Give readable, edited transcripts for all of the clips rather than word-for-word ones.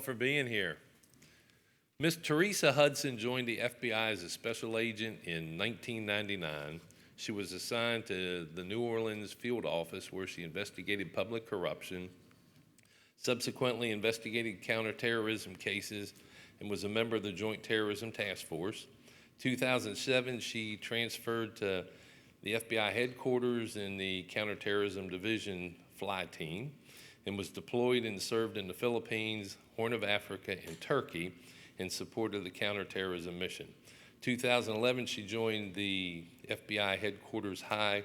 For being here. Miss Teresa Hudson joined the FBI as a special agent in 1999. She was assigned to the New Orleans field office where she investigated public corruption, subsequently investigated counterterrorism cases, and was a member of the Joint Terrorism Task Force. 2007, she transferred to the FBI headquarters in the Counterterrorism Division Fly Team and was deployed and served in the Philippines, Horn of Africa, and Turkey in support of the counterterrorism mission. 2011, she joined the FBI headquarters High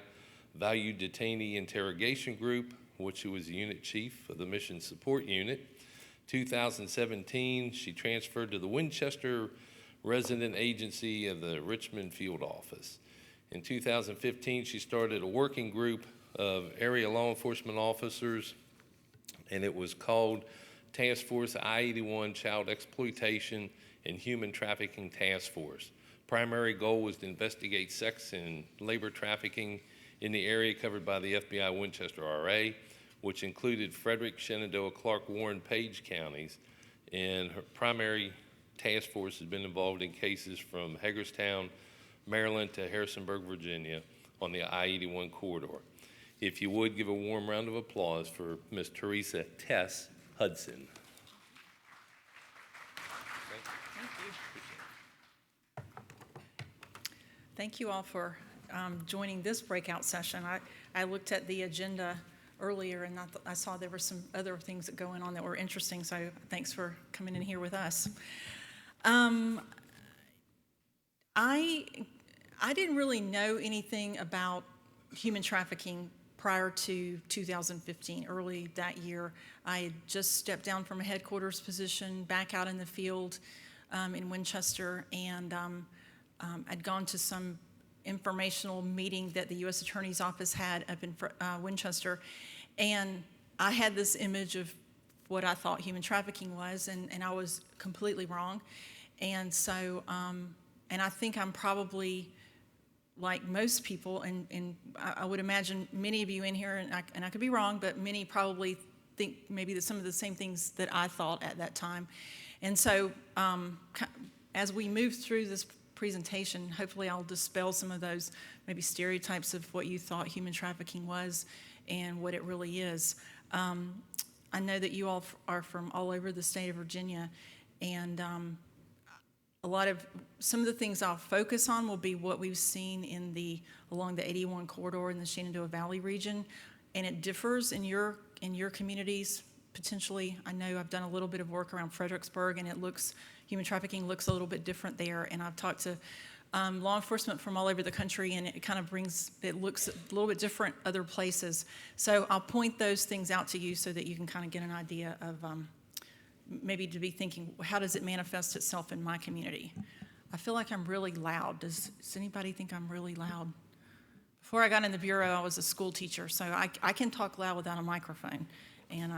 Value Detainee Interrogation Group, which she was the unit chief of the Mission Support Unit. 2017, she transferred to the Winchester Resident Agency of the Richmond Field Office. In 2015, she started a working group of area law enforcement officers, and it was called Task Force I-81 Child Exploitation and Human Trafficking Task Force. Primary goal was to investigate sex and labor trafficking in the area covered by the FBI Winchester RA, which included Frederick, Shenandoah, Clark, Warren, Page counties, and her primary task force has been involved in cases from Hagerstown, Maryland to Harrisonburg, Virginia on the I-81 corridor. If you would, give a warm round of applause for Ms. Teresa Tess Hudson. Thank you all for joining this breakout session. I looked at the agenda earlier and I saw there were some other things that going on that were interesting, so thanks for coming in here with us. I didn't really know anything about human trafficking prior to 2015. Early that year, I had just stepped down from a headquarters position back out in the field in Winchester, and I'd gone to some informational meeting that the U.S. Attorney's Office had up in Winchester, and I had this image of what I thought human trafficking was, and I was completely wrong. And so, and I think I'm probably like most people, and I would imagine many of you in here, and I could be wrong, but many probably think maybe some of the same things that I thought at that time. And so as we move through this presentation, hopefully I'll dispel some of those maybe stereotypes of what you thought human trafficking was and what it really is. I know that you all are from all over the state of Virginia, and some of the things I'll focus on will be what we've seen along the 81 corridor in the Shenandoah Valley region, and it differs in your communities potentially. I know I've done a little bit of work around Fredericksburg, and human trafficking looks a little bit different there, and I've talked to law enforcement from all over the country, and it looks a little bit different other places. So I'll point those things out to you so that you can kind of get an idea of maybe to be thinking, how does it manifest itself in my community? I feel like I'm really loud. Does anybody think I'm really loud? Before I got in the Bureau, I was a school teacher, so I can talk loud without a microphone. And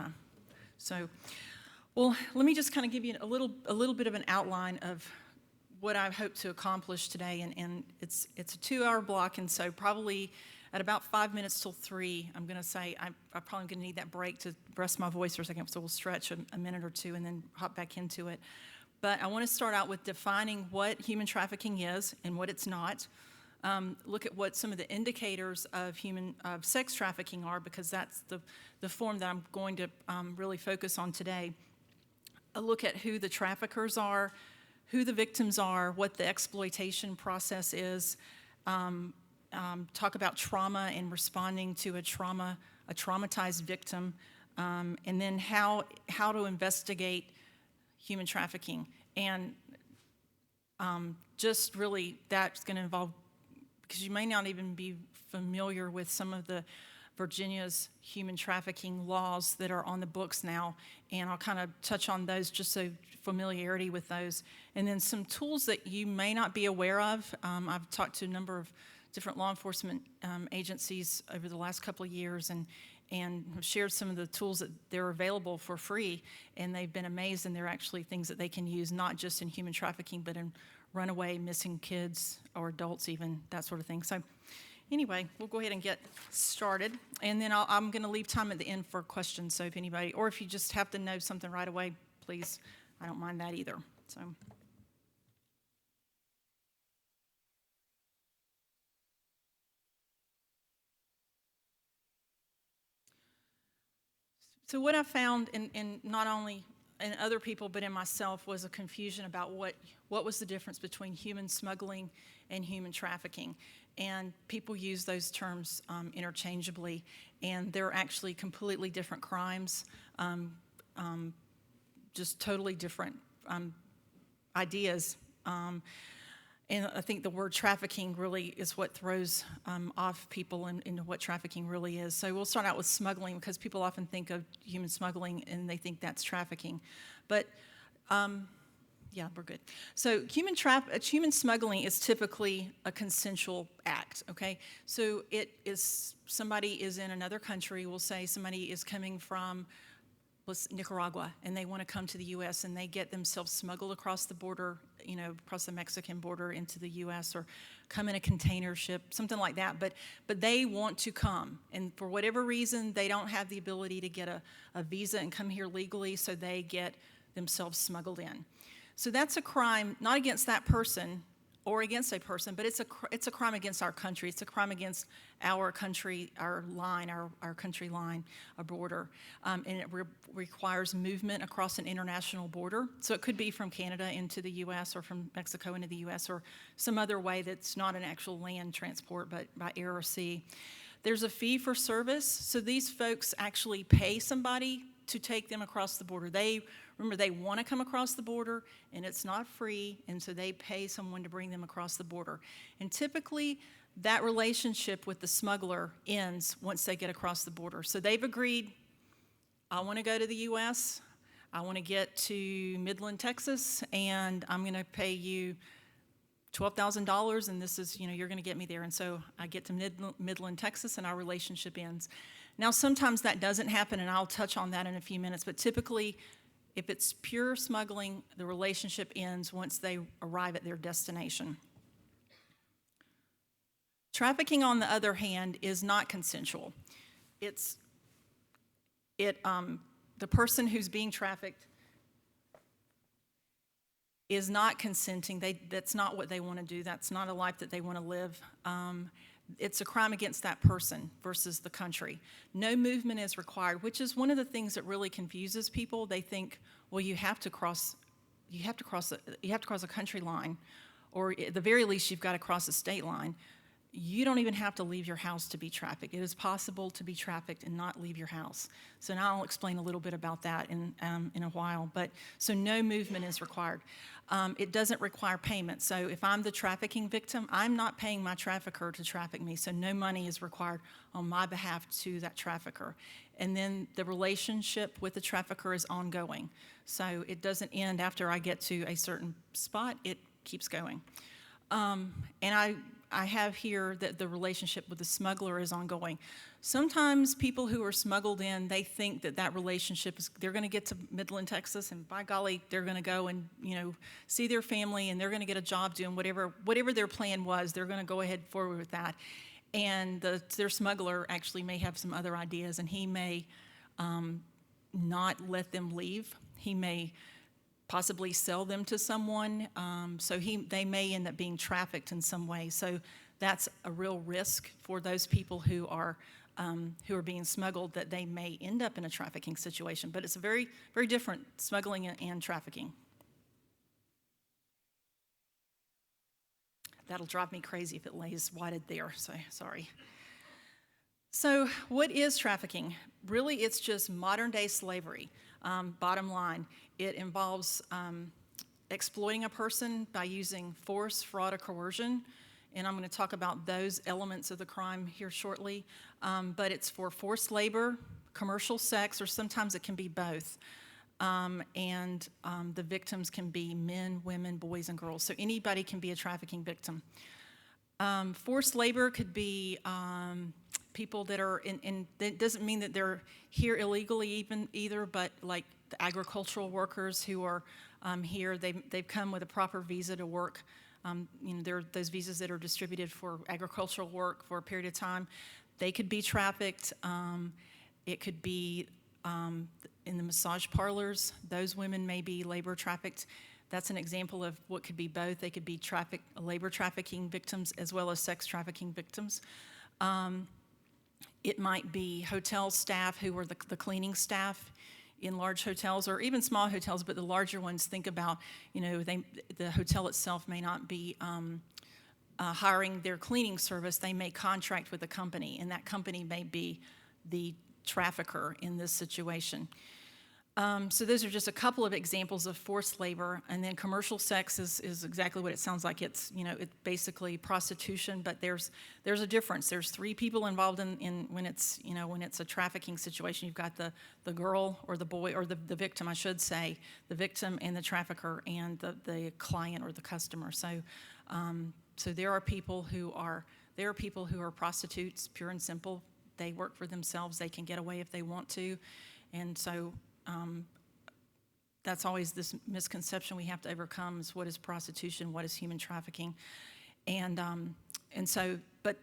well, let me just kind of give you a little bit of an outline of what I hope to accomplish today. And it's a 2-hour block, and so probably at about 5 minutes till 3, I'm going to say I'm probably going to need that break to rest my voice for a second, so we'll stretch a minute or two and then hop back into it. But I want to start out with defining what human trafficking is and what it's not. Look at what some of the indicators of sex trafficking are, because that's the form that I'm going to really focus on today. A look at who the traffickers are, who the victims are, what the exploitation process is. Talk about trauma and responding to a traumatized victim, and then how to investigate human trafficking. And just really that's going to involve, because you may not even be familiar with some of the Virginia's human trafficking laws that are on the books now, and I'll kind of touch on those just so familiarity with those. And then some tools that you may not be aware of. I've talked to a number of different law enforcement agencies over the last couple of years, and have shared some of the tools that they're available for free, and they've been amazed, and they're actually things that they can use not just in human trafficking, but in runaway, missing kids, or adults even, that sort of thing. So anyway, we'll go ahead and get started, and then I'm going to leave time at the end for questions, so if anybody, or if you just have to know something right away, please, I don't mind that either. So what I found in not only in other people but in myself was a confusion about what was the difference between human smuggling and human trafficking. And people use those terms interchangeably, and they're actually completely different crimes, just totally different ideas. And I think the word trafficking really is what throws off people into what trafficking really is. So we'll start out with smuggling, because people often think of human smuggling and they think that's trafficking. But yeah, we're good. So human smuggling is typically a consensual act, okay? So it is, somebody is in another country, we'll say somebody is coming from Nicaragua, and they want to come to the U.S., and they get themselves smuggled across the border, across the Mexican border into the U.S., or come in a container ship, something like that. But they want to come, and for whatever reason, they don't have the ability to get a visa and come here legally, so they get themselves smuggled in. So that's a crime, not against that person or against a person, but it's a crime against our country. It's a crime against our country, our country line, our border. And it requires movement across an international border. So it could be from Canada into the U.S. or from Mexico into the U.S. or some other way that's not an actual land transport, but by air or sea. There's a fee for service. So these folks actually pay somebody to take them across the border. Remember, they want to come across the border, and it's not free, and so they pay someone to bring them across the border. And typically, that relationship with the smuggler ends once they get across the border. So they've agreed, I want to go to the U.S., I want to get to Midland, Texas, and I'm going to pay you $12,000, and this is, you're going to get me there. And so I get to Midland, Texas, and our relationship ends. Now, sometimes that doesn't happen, and I'll touch on that in a few minutes, but typically, if it's pure smuggling, the relationship ends once they arrive at their destination. Trafficking, on the other hand, is not consensual. The person who's being trafficked is not consenting. That's not what they want to do. That's not a life that they want to live. It's a crime against that person versus the country. No movement is required, which is one of the things that really confuses people. They think, well, you have to cross a country line, or at the very least, you've got to cross a state line. You don't even have to leave your house to be trafficked. It is possible to be trafficked and not leave your house. So now I'll explain a little bit about that in a while. But so no movement is required. It doesn't require payment. So if I'm the trafficking victim, I'm not paying my trafficker to traffic me. So no money is required on my behalf to that trafficker. And then the relationship with the trafficker is ongoing. So it doesn't end after I get to a certain spot. It keeps going. And I have here that the relationship with the smuggler is ongoing. Sometimes people who are smuggled in, they think that relationship is, they're going to get to Midland, Texas, and by golly, they're going to go and, see their family, and they're going to get a job doing whatever their plan was, they're going to go ahead forward with that. And their smuggler actually may have some other ideas, and he may not let them leave. He may possibly sell them to someone, so they may end up being trafficked in some way. So that's a real risk for those people who are being smuggled, that they may end up in a trafficking situation. But it's a very, very different, smuggling and trafficking. That'll drive me crazy if it lays whited there, so sorry. So what is trafficking? Really, it's just modern-day slavery. Bottom line, it involves exploiting a person by using force, fraud, or coercion, and I'm going to talk about those elements of the crime here shortly. But it's for forced labor, commercial sex, or sometimes it can be both. And the victims can be men, women, boys, and girls. So anybody can be a trafficking victim. Forced labor could be people that are in that doesn't mean that they're here illegally either, but like the agricultural workers who are here, they've come with a proper visa to work. There are those visas that are distributed for agricultural work for a period of time. They could be trafficked. It could be in the massage parlors, those women may be labor trafficked. That's an example of what could be both. They could be labor trafficking victims as well as sex trafficking victims. It might be hotel staff who are the cleaning staff in large hotels or even small hotels, but the larger ones, think about, the hotel itself may not be hiring their cleaning service. They may contract with a company, and that company may be the trafficker in this situation. So those are just a couple of examples of forced labor. And then commercial sex is exactly what it sounds like. It's, it's basically prostitution, but there's a difference. There's three people involved in when it's, when it's a trafficking situation. You've got the girl or the boy or the victim, I should say, the victim and the trafficker and the client or the customer. So there are people who are prostitutes, pure and simple. They work for themselves. They can get away if they want to. And so that's always this misconception we have to overcome is what is prostitution, what is human trafficking. And so, but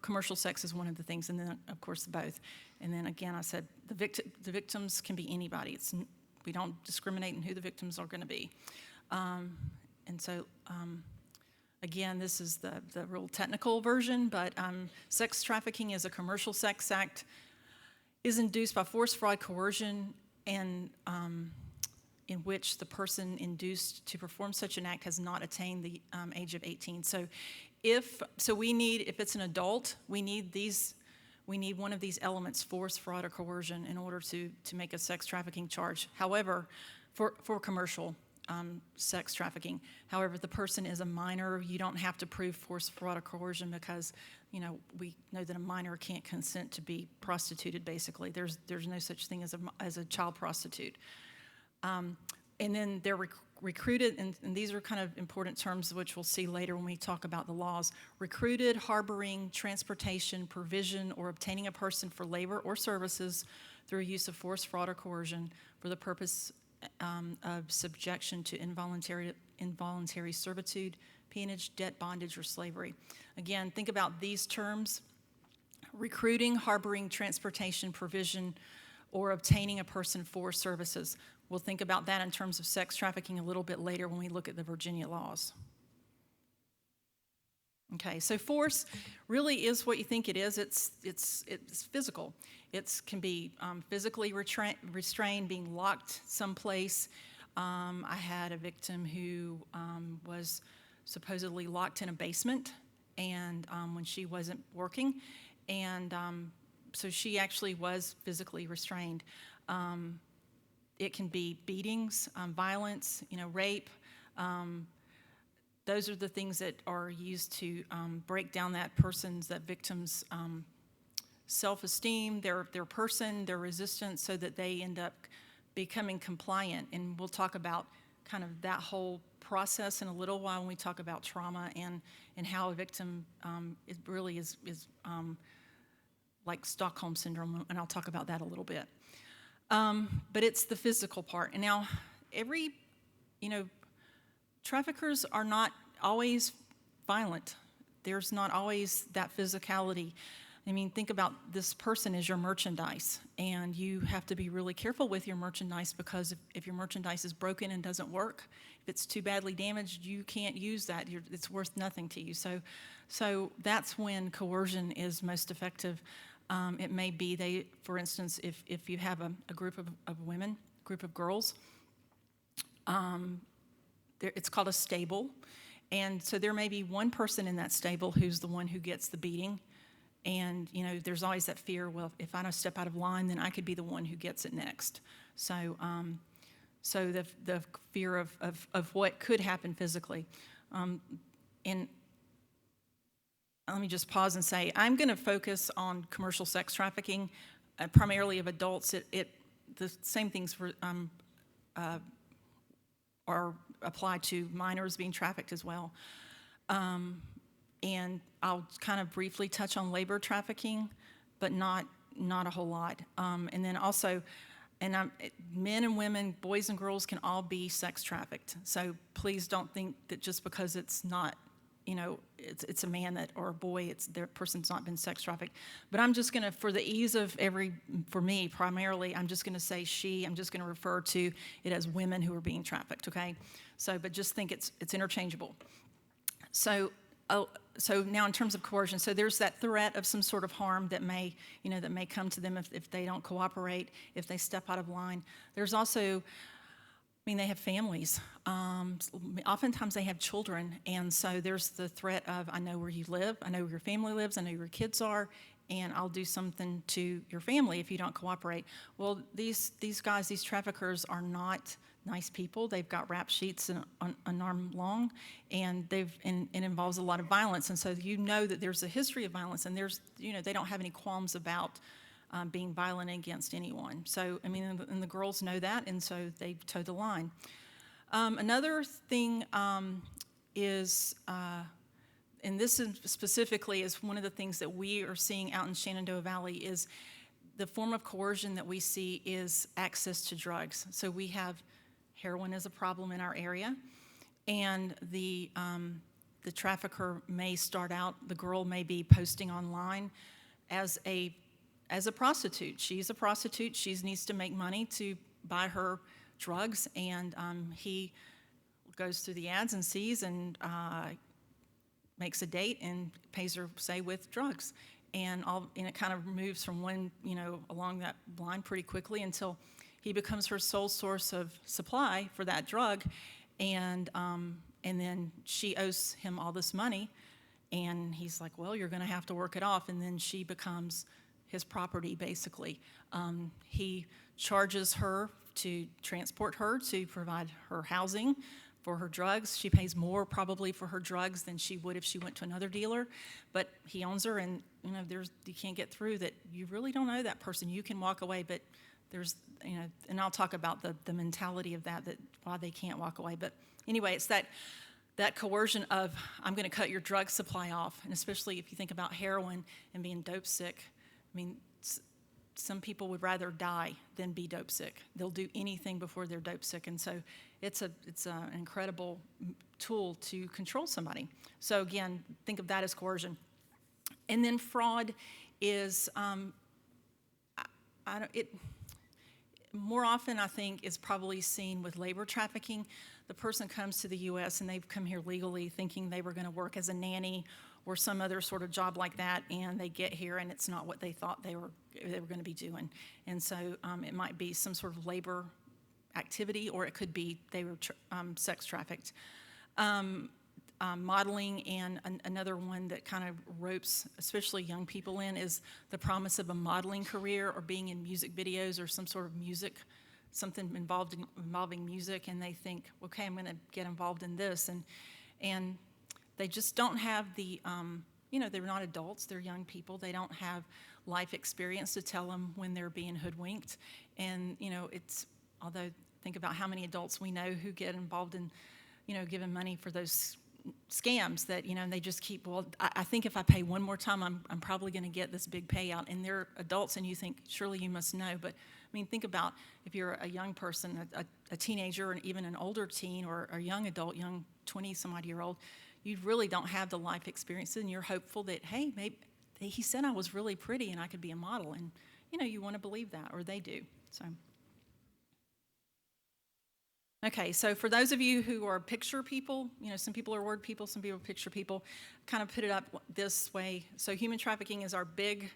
commercial sex is one of the things, and then, of course, both. And then, again, I said the victims can be anybody. We don't discriminate in who the victims are going to be. And so, again, this is the real technical version, but sex trafficking is a commercial sex act, is induced by force, fraud, coercion, and in which the person induced to perform such an act has not attained the age of 18. So if it's an adult, we need one of these elements, force, fraud, or coercion, in order to make a sex trafficking charge. However, for commercial sex trafficking. However, if the person is a minor, you don't have to prove force, fraud, or coercion because, we know that a minor can't consent to be prostituted, basically. There's no such thing as a child prostitute. And then they're recruited, and these are kind of important terms which we'll see later when we talk about the laws. Recruited, harboring, transportation, provision, or obtaining a person for labor or services through use of force, fraud, or coercion for the purpose of subjection to involuntary servitude, peonage, debt, bondage, or slavery. Again, think about these terms: recruiting, harboring, transportation, provision, or obtaining a person for services. We'll think about that in terms of sex trafficking a little bit later when we look at the Virginia laws. Okay, so force really is what you think it is. It's physical. It can be physically restrained, being locked someplace. I had a victim who was supposedly locked in a basement, and when she wasn't working, and so she actually was physically restrained. It can be beatings, violence, rape. Those are the things that are used to break down that victim's self-esteem, their person, their resistance, so that they end up becoming compliant. And we'll talk about kind of that whole process in a little while when we talk about trauma and how a victim, it really is like Stockholm Syndrome, and I'll talk about that a little bit. But it's the physical part. And now traffickers are not always violent. There's not always that physicality. I mean, think about this person as your merchandise, and you have to be really careful with your merchandise because if your merchandise is broken and doesn't work, if it's too badly damaged, you can't use that. It's worth nothing to you. So that's when coercion is most effective. It may be for instance, if you have a group of women, a group of girls, it's called a stable. And so there may be one person in that stable who's the one who gets the beating. And, there's always that fear, well, if I don't step out of line, then I could be the one who gets it next. So the fear of what could happen physically. And let me just pause and say, I'm going to focus on commercial sex trafficking, primarily of adults. The same things are applied to minors being trafficked as well. And I'll kind of briefly touch on labor trafficking, but not a whole lot. And then also, men and women, boys and girls can all be sex trafficked. So please don't think that just because it's not it's a man that, or a boy, their person's not been sex trafficked. But I'm just gonna, for the ease of for me primarily, I'm just gonna say she, I'm just gonna refer to it as women who are being trafficked, okay? So, but just think it's interchangeable. So, so now in terms of coercion, so there's that threat of some sort of harm that may come to them if they don't cooperate, if they step out of line. There's also, they have families. Oftentimes they have children, and so there's the threat of, I know where you live, I know where your family lives, I know where your kids are, and I'll do something to your family if you don't cooperate. Well, these guys, these traffickers are not nice people. They've got rap sheets an arm long, and it involves a lot of violence. And so that there's a history of violence, and they don't have any qualms about being violent against anyone. So, and the girls know that, and so they toe the line. Another thing is, and this specifically is one of the things that we are seeing out in Shenandoah Valley, is the form of coercion that we see is access to drugs. So we have heroin as a problem in our area, and the trafficker may start out, the girl may be posting online as a prostitute. She's a prostitute. She needs to make money to buy her drugs, and he goes through the ads and sees and makes a date and pays her, say, with drugs. And it kind of moves from one, along that line pretty quickly until he becomes her sole source of supply for that drug, and then she owes him all this money, and he's like, well, you're going to have to work it off, and then she becomes his property, basically. He charges her to transport her, to provide her housing for her drugs. She pays more probably for her drugs than she would if she went to another dealer, but he owns her, and you can't get through that. You really don't know that person. You can walk away, but there's, and I'll talk about the mentality of that why they can't walk away. But anyway, it's that coercion of, I'm going to cut your drug supply off, and especially if you think about heroin and being dope sick. Some people would rather die than be dope sick. They'll do anything before they're dope sick, and so it's an incredible tool to control somebody. So again, think of that as coercion. And then fraud is, more often I think is probably seen with labor trafficking. The person comes to the U.S. and they've come here legally thinking they were going to work as a nanny or some other sort of job like that, and they get here and it's not what they thought they were going to be doing. And so it might be some sort of labor activity, or it could be they were sex trafficked. Modeling, and another one that kind of ropes especially young people in, is the promise of a modeling career or being in music videos or some sort of music, something involving music, and they think, okay, I'm going to get involved in this, and they just don't have the, they're not adults, they're young people. They don't have life experience to tell them when they're being hoodwinked. And, although think about how many adults we know who get involved in, giving money for those scams that, and they just keep, well, I think if I pay one more time, I'm probably going to get this big payout. And they're adults, and you think, surely you must know. But, think about if you're a young person, a teenager, or even an older teen, or a young adult, young 20-some-odd-year-old, you really don't have the life experience, and you're hopeful that, hey, maybe he said I was really pretty and I could be a model, and you want to believe that, or they do. So, okay, so for those of you who are picture people, some people are word people, some people are picture people, kind of put it up this way. So human trafficking is our big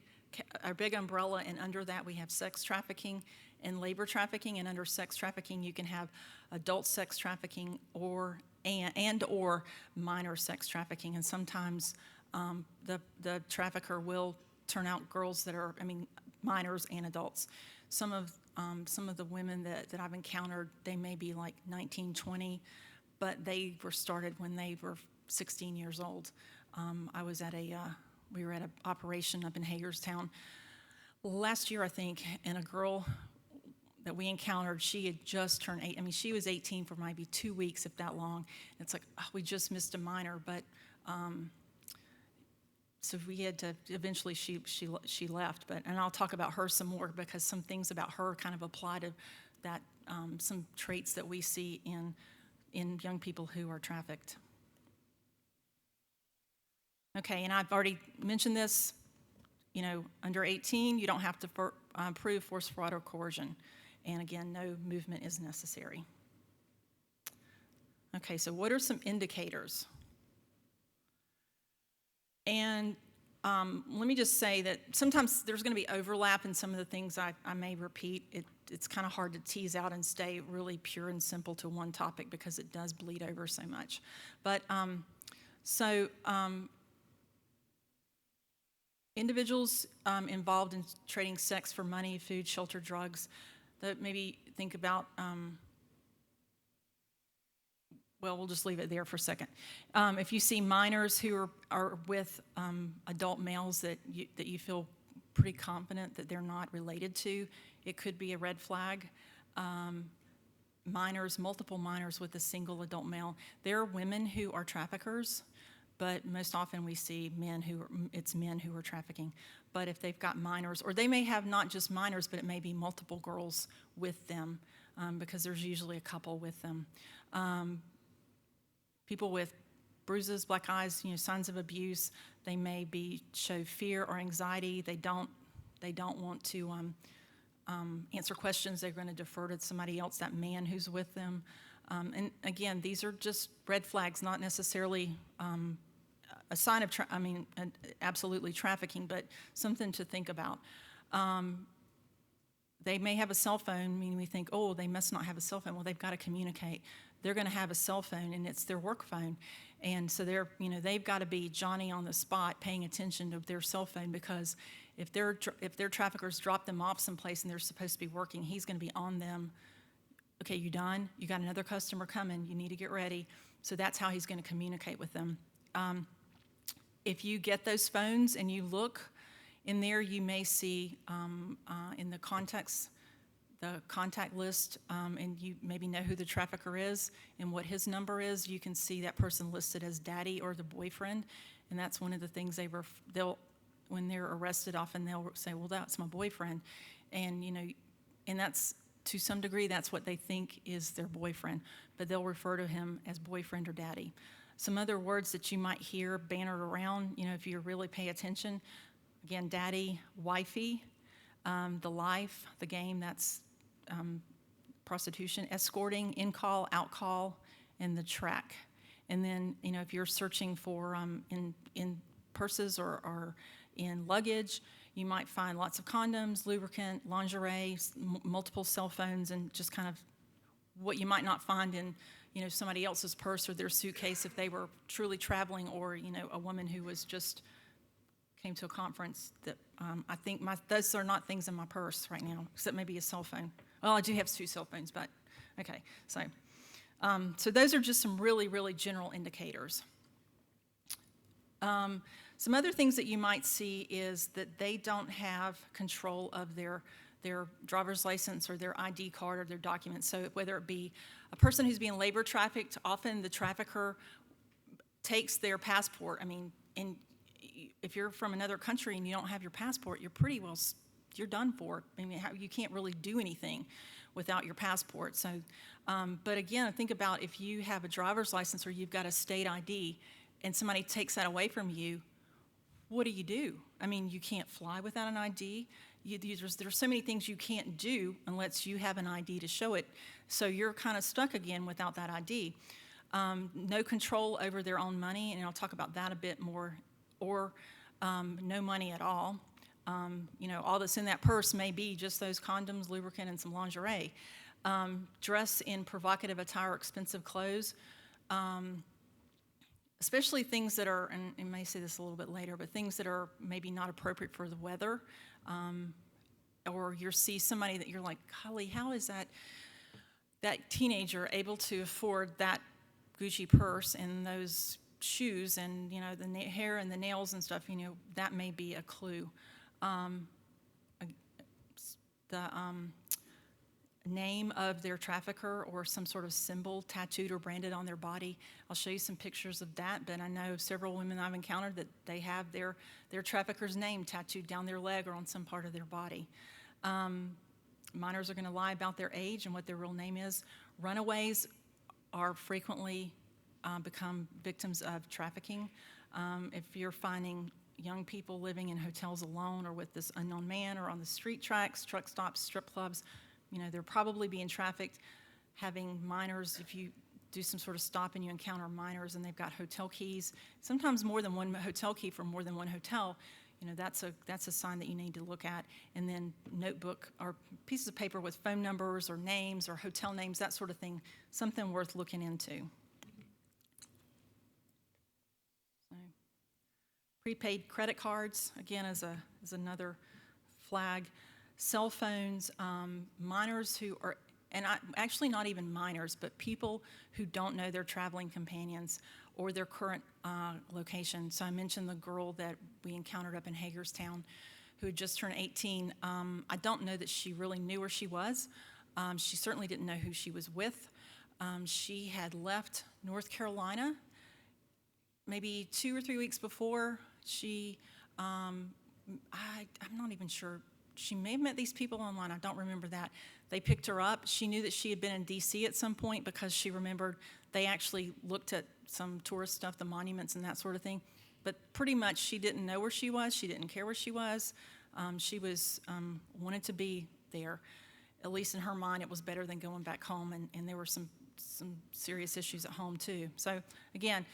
umbrella, and under that we have sex trafficking and labor trafficking, and under sex trafficking you can have adult sex trafficking or minor sex trafficking, and sometimes the trafficker will turn out girls that are, minors and adults. Some of the women that I've encountered, they may be like 19, 20, but they were started when they were 16 years old. We were at an operation up in Hagerstown last year, I think, and a girl that we encountered, she had just turned 8. She was 18 for maybe 2 weeks, if that long. And it's like, we just missed a minor, but so we had to, eventually she left. And I'll talk about her some more, because some things about her kind of apply to that, some traits that we see in young people who are trafficked. Okay, and I've already mentioned this, under 18, you don't have to prove force, fraud, or coercion. And again, no movement is necessary. Okay, so what are some indicators? And let me just say that sometimes there's going to be overlap in some of the things I may repeat. It's kind of hard to tease out and stay really pure and simple to one topic because it does bleed over so much. But individuals involved in trading sex for money, food, shelter, drugs, that maybe think about, well, we'll just leave it there for a second. If you see minors who are with adult males that you feel pretty confident that they're not related to, it could be a red flag. Minors, multiple minors with a single adult male. There are women who are traffickers, but most often we see men who are trafficking. But if they've got minors, or they may have not just minors, but it may be multiple girls with them, because there's usually a couple with them. People with bruises, black eyes, signs of abuse, they may show fear or anxiety. They don't want to answer questions. They're going to defer to somebody else, that man who's with them. And again, these are just red flags, not necessarily a sign of, absolutely trafficking, but something to think about. They may have a cell phone, meaning we think, oh, they must not have a cell phone. Well, they've got to communicate. They're going to have a cell phone, and it's their work phone. And so they've got to be Johnny on the spot, paying attention to their cell phone, because if their traffickers drop them off someplace and they're supposed to be working, he's going to be on them. Okay, you done? You got another customer coming. You need to get ready. So that's how he's going to communicate with them. If you get those phones and you look in there, you may see in the contact list, and you maybe know who the trafficker is and what his number is. You can see that person listed as daddy or the boyfriend, and that's one of the things when they're arrested, often they'll say, well, that's my boyfriend. And and that's, to some degree, that's what they think is their boyfriend, but they'll refer to him as boyfriend or daddy. Some other words that you might hear bannered around, if you really pay attention, again, daddy, wifey, the life, the game, that's prostitution, escorting, in-call, out-call, and the track. And then, if you're searching for in purses or in luggage, you might find lots of condoms, lubricant, lingerie, multiple cell phones, and just kind of what you might not find in somebody else's purse or their suitcase if they were truly traveling, or a woman who was just came to a conference. That I think those are not things in my purse right now, except maybe a cell phone. Well, I do have 2 cell phones, but okay. So those are just some really, really general indicators. Some other things that you might see is that they don't have control of their driver's license or their ID card or their documents. So whether it be a person who's being labor trafficked, often the trafficker takes their passport. And if you're from another country and you don't have your passport, you're done for. You can't really do anything without your passport. So, but again, think about if you have a driver's license or you've got a state ID and somebody takes that away from you, what do? You can't fly without an ID. There's so many things you can't do unless you have an ID to show it. So you're kind of stuck again without that ID. No control over their own money, and I'll talk about that a bit more, or no money at all. All that's in that purse may be just those condoms, lubricant, and some lingerie. Dress in provocative attire, expensive clothes. Especially things that are, and I may say this a little bit later, but things that are maybe not appropriate for the weather, or you see somebody that you're like, golly, how is that teenager able to afford that Gucci purse and those shoes and the hair and the nails and stuff? That may be a clue. The name of their trafficker or some sort of symbol tattooed or branded on their body. I'll show you some pictures of that, but I know several women I've encountered that they have their trafficker's name tattooed down their leg or on some part of their body. Minors are going to lie about their age and what their real name is. Runaways are frequently become victims of trafficking. If you're finding young people living in hotels alone or with this unknown man or on the street tracks, truck stops, strip clubs, they're probably being trafficked. Having minors, if you do some sort of stop and you encounter minors and they've got hotel keys, sometimes more than one hotel key for more than one hotel, that's a sign that you need to look at. And then notebook or pieces of paper with phone numbers or names or hotel names, that sort of thing, something worth looking into. So, prepaid credit cards, again, is another flag. Cell phones, minors who are, actually not even minors, but people who don't know their traveling companions or their current location. So I mentioned the girl that we encountered up in Hagerstown who had just turned 18. I don't know that she really knew where she was. She certainly didn't know who she was with. She had left North Carolina maybe 2 or 3 weeks before. I'm not even sure. She may have met these people online. I don't remember that. They picked her up. She knew that she had been in D.C. at some point because she remembered they actually looked at some tourist stuff, the monuments and that sort of thing. But pretty much she didn't know where she was. She didn't care where she was. She wanted to be there. At least in her mind, it was better than going back home. And there were some serious issues at home, too. So, again,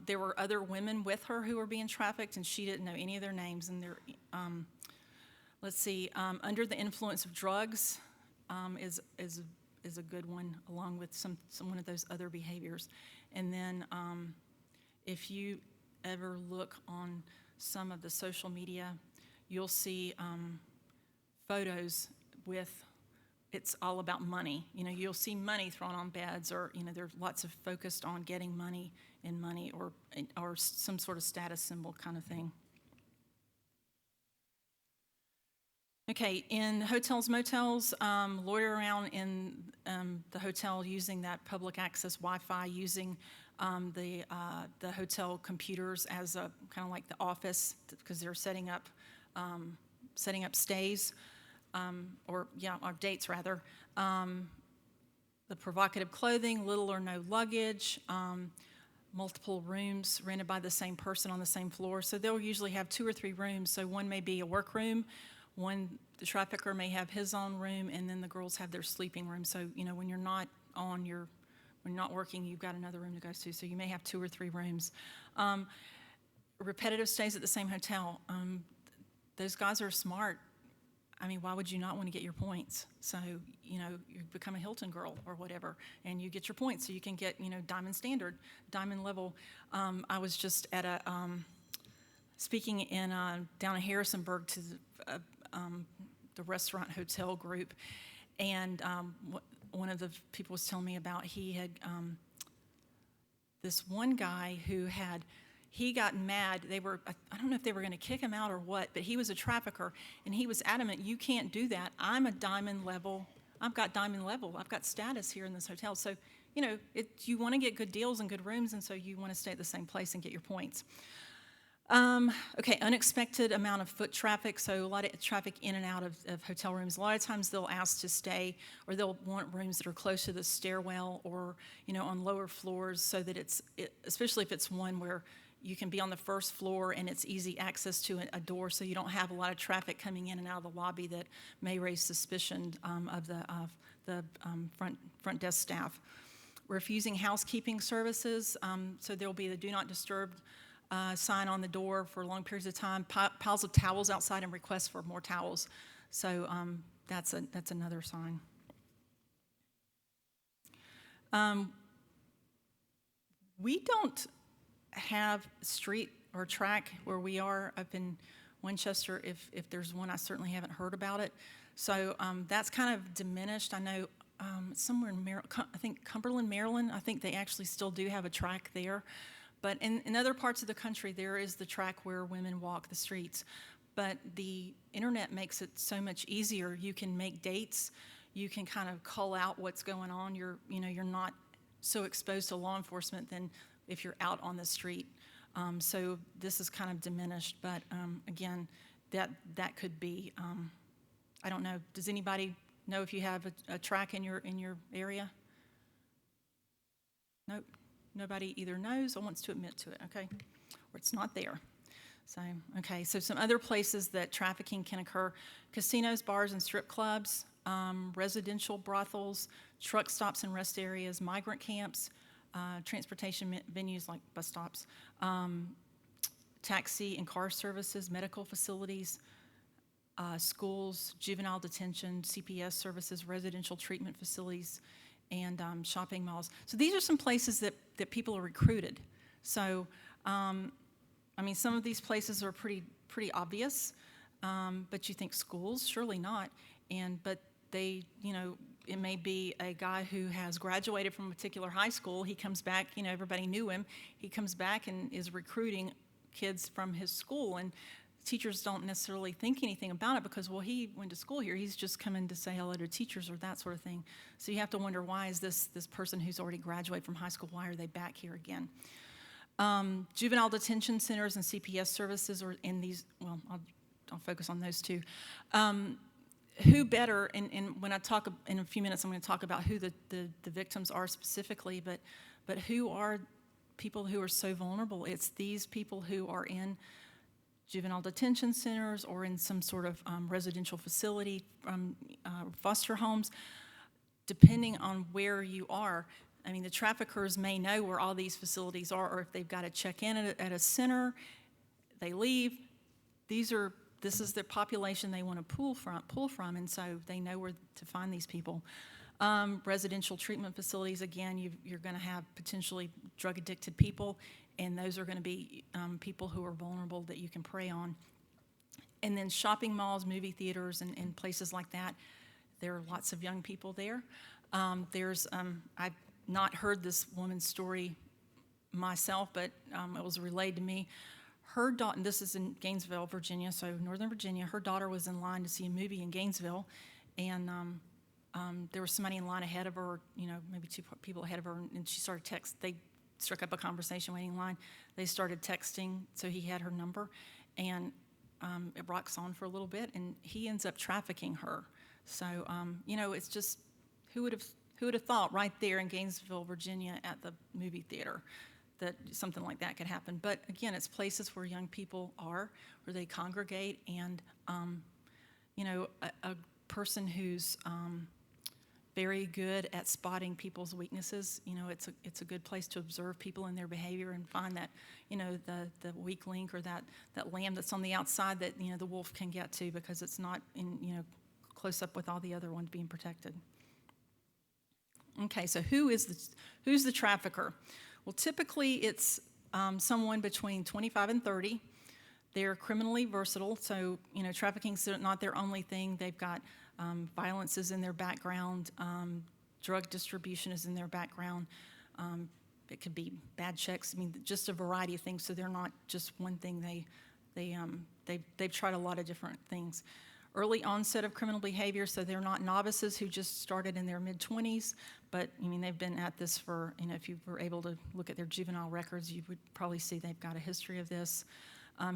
there were other women with her who were being trafficked, and she didn't know any of their names. And let's see, under the influence of drugs is a good one, along with some one of those other behaviors. And then if you ever look on some of the social media, you'll see photos with, it's all about money. You'll see money thrown on beds, or there's lots of focused on getting money or some sort of status symbol kind of thing. Okay, in hotels, motels, loiter around in the hotel using that public access Wi-Fi, using the hotel computers as a kind of like the office, because they're setting up stays, or dates rather. The provocative clothing, little or no luggage, multiple rooms rented by the same person on the same floor. So they'll usually have 2 or 3 rooms. So one may be a work room. The trafficker may have his own room, and then the girls have their sleeping room. So, when you're not when you're not working, you've got another room to go to. So you may have 2 or 3 rooms. Repetitive stays at the same hotel. Those guys are smart. I mean, why would you not want to get your points? So, you become a Hilton girl or whatever, and you get your points so you can get, diamond standard, diamond level. I was just at speaking in down in Harrisonburg to the restaurant hotel group, and one of the people was telling me about he had this one guy who he got mad. I don't know if they were going to kick him out or what, but he was a trafficker, and he was adamant, you can't do that. I'm a diamond level. I've got diamond level. I've got status here in this hotel. So, you want to get good deals and good rooms, and so you want to stay at the same place and get your points. Okay, unexpected amount of foot traffic, so a lot of traffic in and out of hotel rooms. A lot of times they'll ask to stay, or they'll want rooms that are close to the stairwell or, on lower floors, so that especially if it's one where you can be on the first floor and it's easy access to a door, so you don't have a lot of traffic coming in and out of the lobby that may raise suspicion of the front desk staff. Refusing housekeeping services, so there'll be the do not disturb sign on the door for long periods of time, piles of towels outside and requests for more towels. So that's another sign. We don't have street or track where we are up in Winchester. If there's one, I certainly haven't heard about it. So that's kind of diminished. I know somewhere in Maryland, I think Cumberland, Maryland, I think they actually still do have a track there. But in other parts of the country, there is the track where women walk the streets. But the internet makes it so much easier. You can make dates. You can kind of call out what's going on. You're not so exposed to law enforcement than if you're out on the street. So this is kind of diminished. But again, that could be. I don't know. Does anybody know if you have a track in your area? Nope. nobody either knows or wants to admit to it, okay? Or it's not there. So, okay, so some other places that trafficking can occur: casinos, bars, and strip clubs, residential brothels, truck stops and rest areas, migrant camps, transportation venues like bus stops, taxi and car services, medical facilities, schools, juvenile detention, CPS services, residential treatment facilities, and shopping malls. So these are some places that people are recruited. So, I mean, some of these places are pretty obvious, but you think schools? Surely not. But they, it may be a guy who has graduated from a particular high school. He comes back, everybody knew him. He comes back and is recruiting kids from his school, and teachers don't necessarily think anything about it because, well, he went to school here. He's just coming to say hello to teachers or that sort of thing. So you have to wonder, why is this person who's already graduated from high school, why are they back here again? Juvenile detention centers and CPS services are in these, well, I'll focus on those two. Who better, and when I talk in a few minutes, I'm going to talk about who the victims are specifically, but who are people who are so vulnerable? It's these people who are in juvenile detention centers or in some sort of residential facility, foster homes, depending on where you are. I mean, the traffickers may know where all these facilities are, or if they've got to check in at a center, they leave. This is the population they want to pull from, and so they know where to find these people. Residential treatment facilities, again, you're going to have potentially drug-addicted people, and those are going to be people who are vulnerable that you can prey on. And then shopping malls, movie theaters, and places like that, there are lots of young people there. I've not heard this woman's story myself, but it was relayed to me. Her daughter, this is in Gainesville, Virginia, so Northern Virginia, her daughter was in line to see a movie in Gainesville, and there was somebody in line ahead of her, maybe two people ahead of her, and she started they struck up a conversation waiting in line. They started texting, so he had her number, and it rocks on for a little bit, and he ends up trafficking her. So, it's just, who would have thought right there in Gainesville, Virginia at the movie theater that something like that could happen? But again, it's places where young people are, where they congregate, and, a person who's very good at spotting people's weaknesses, it's a good place to observe people and their behavior and find that, the weak link or that lamb that's on the outside that, the wolf can get to because it's not close up with all the other ones being protected. Okay, so who's the trafficker? Well, typically it's someone between 25 and 30. They're criminally versatile, so trafficking's not their only thing. They've got violence is in their background, drug distribution is in their background. It could be bad checks. I mean, just a variety of things. So they're not just one thing. They've tried a lot of different things. Early onset of criminal behavior, so they're not novices who just started in their mid-20s, but they've been at this for, if you were able to look at their juvenile records, you would probably see they've got a history of this.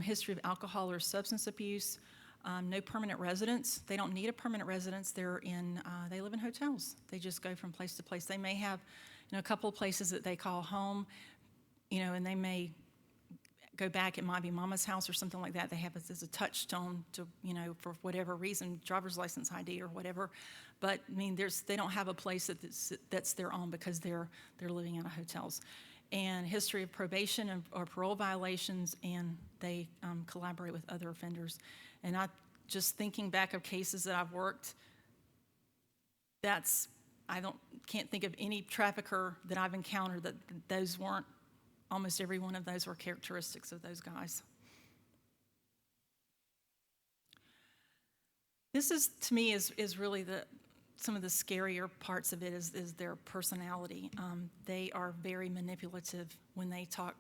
History of alcohol or substance abuse, no permanent residence. They don't need a permanent residence. They live in hotels. They just go from place to place. They may have a couple of places that they call home, and they may go back. It might be mama's house or something like that. They have it as a touchstone to, for whatever reason, driver's license ID or whatever. But they don't have a place that's their own because they're living in hotels. And history of probation or parole violations, and they collaborate with other offenders. And just thinking back of cases that I've worked, can't think of any trafficker that I've encountered that those weren't. Almost every one of those were characteristics of those guys. This is, to me, is really some of the scarier parts of it is their personality. They are very manipulative when they talk,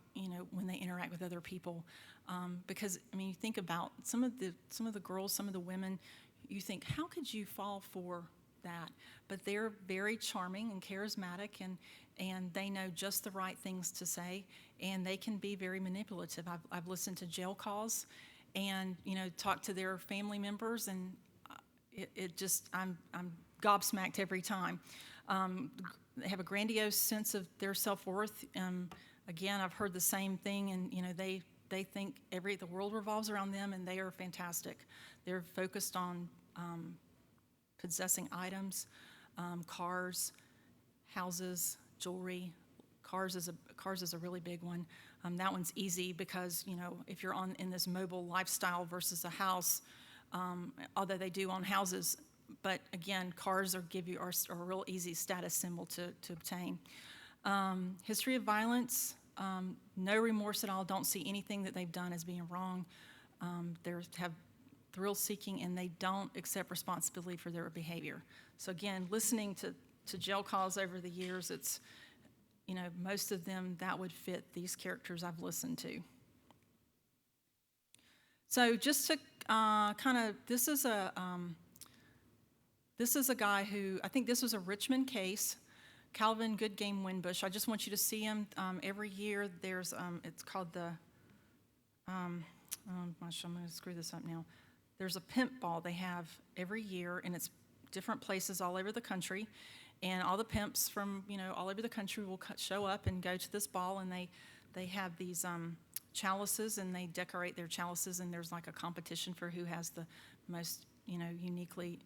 when they interact with other people. Because you think about some of the girls, some of the women, you think, how could you fall for that? But they're very charming and charismatic, and they know just the right things to say, and they can be very manipulative. I've listened to jail calls and talked to their family members, and I'm gobsmacked every time. they have a grandiose sense of their self-worth. Again, I've heard the same thing, and they think the world revolves around them, and they are fantastic. They're focused on possessing items, cars, houses, jewelry. Cars is a really big one. That one's easy because if you're in this mobile lifestyle versus a house, although they do own houses, but again, cars are a real easy status symbol to obtain. History of violence, no remorse at all. Don't see anything that they've done as being wrong. They have thrill seeking, and they don't accept responsibility for their behavior. So again, listening to jail calls over the years, it's most of them that would fit these characters I've listened to. So just to this is a guy who, I think this was a Richmond case, Calvin Good Game Winbush. I just want you to see him. Every year there's, it's called the, oh gosh, I'm going to screw this up now. There's a pimp ball they have every year, and it's different places all over the country. And all the pimps from, all over the country will show up and go to this ball, and they have these chalices, and they decorate their chalices, and there's like a competition for who has the most, uniquely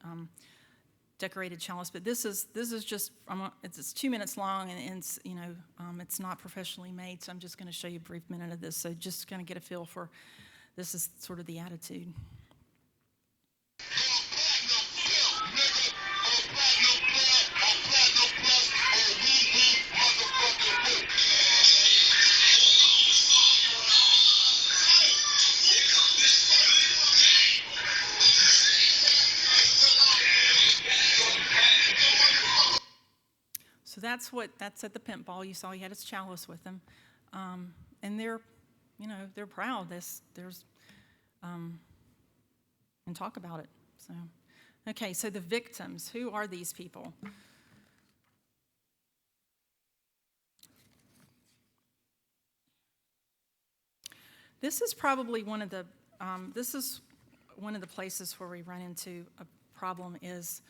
decorated chalice. But this is just, it's 2 minutes long, and it's, it's not professionally made, so I'm just going to show you a brief minute of this. So just going to get a feel for, this is sort of the attitude. So that's at the pimp ball. You saw he had his chalice with him, and they're proud. And talk about it. So, okay. So the victims. Who are these people? This is probably one of the places where we run into a problem is,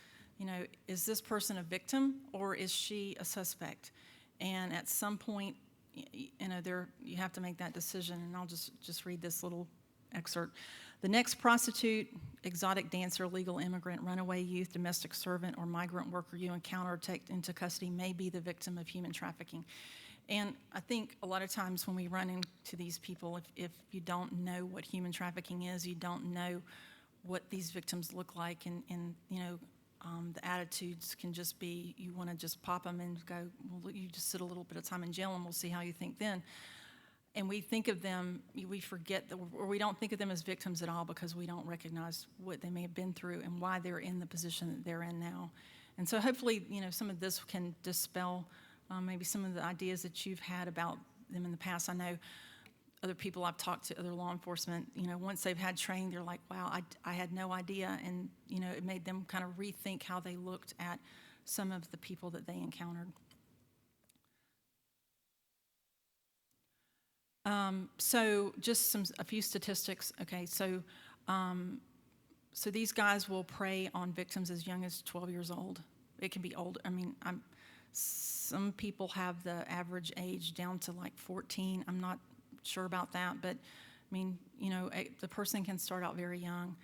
is this person a victim or is she a suspect? And at some point, you have to make that decision. And I'll just read this little excerpt. The next prostitute, exotic dancer, legal immigrant, runaway youth, domestic servant, or migrant worker you encounter or take into custody may be the victim of human trafficking. And I think a lot of times when we run into these people, if you don't know what human trafficking is, you don't know what these victims look like, and the attitudes can just be, you want to just pop them and go, well, you just sit a little bit of time in jail and we'll see how you think then. And we think of them, we forget, or we don't think of them as victims at all because we don't recognize what they may have been through and why they're in the position that they're in now. And so hopefully, some of this can dispel maybe some of the ideas that you've had about them in the past. I know other people I've talked to, other law enforcement, once they've had training, they're like, wow, I had no idea. And, it made them kind of rethink how they looked at some of the people that they encountered. So just a few statistics. Okay, so these guys will prey on victims as young as 12 years old. It can be old. I mean, some people have the average age down to like 14. I'm not sure about that, but I mean, the person can start out very young.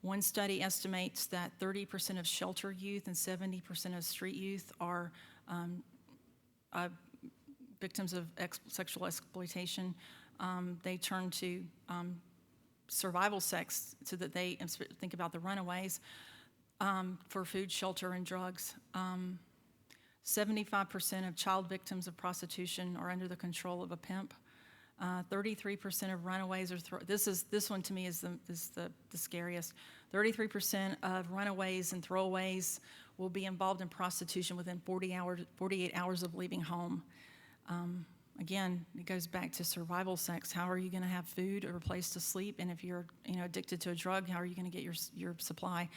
One study estimates that 30% of shelter youth and 70% of street youth are victims of sexual exploitation. They turn to survival sex so that they think about the runaways for food, shelter, and drugs. 75% of child victims of prostitution are under the control of a pimp. 33% of runaways are this one to me is the scariest. 33% of runaways and throwaways will be involved in prostitution within 48 hours of leaving home. Again, it goes back to survival sex. How are you going to have food or a place to sleep? And if you're addicted to a drug, how are you going to get your supply?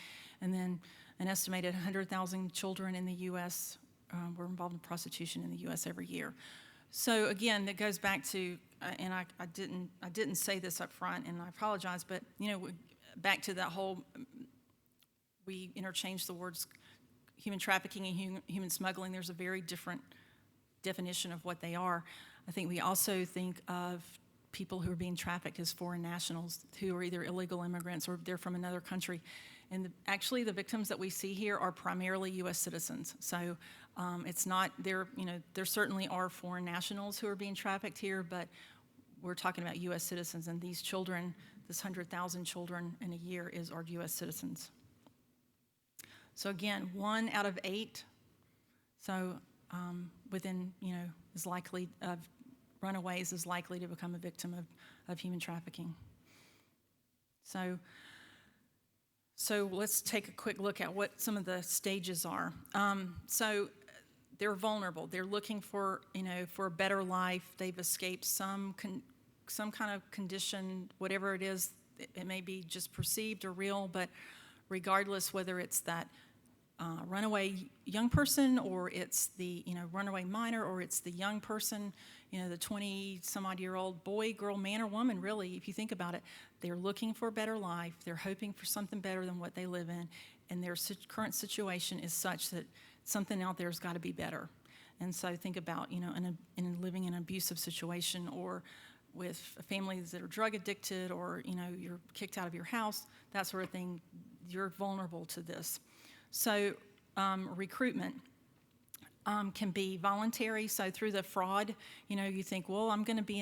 And then an estimated 100,000 children in the U.S. Were involved in prostitution in the U.S. every year. So again, that goes back to, and I didn't say this up front, and I apologize, but back to that whole, we interchange the words human trafficking and human smuggling, there's a very different definition of what they are. I think we also think of people who are being trafficked as foreign nationals who are either illegal immigrants or they're from another country. And actually, the victims that we see here are primarily U.S. citizens. So it's not, there certainly are foreign nationals who are being trafficked here, but we're talking about U.S. citizens, and these children, this 100,000 children in a year are U.S. citizens. So again, 1 out of 8, so within, is likely of runaways is likely to become a victim of human trafficking. So let's take a quick look at what some of the stages are. So they're vulnerable. They're looking for, for a better life. They've escaped some kind of condition, whatever it is. It may be just perceived or real, but regardless whether it's that runaway young person or it's the runaway minor or it's the young person, the 20-some-odd-year-old boy, girl, man, or woman, really, if you think about it, they're looking for a better life. They're hoping for something better than what they live in, and their current situation is such that something out there has got to be better. And so think about, in living in an abusive situation or with families that are drug addicted or, you're kicked out of your house, that sort of thing, you're vulnerable to this. So recruitment can be voluntary. So through the fraud, you think, well, I'm going to be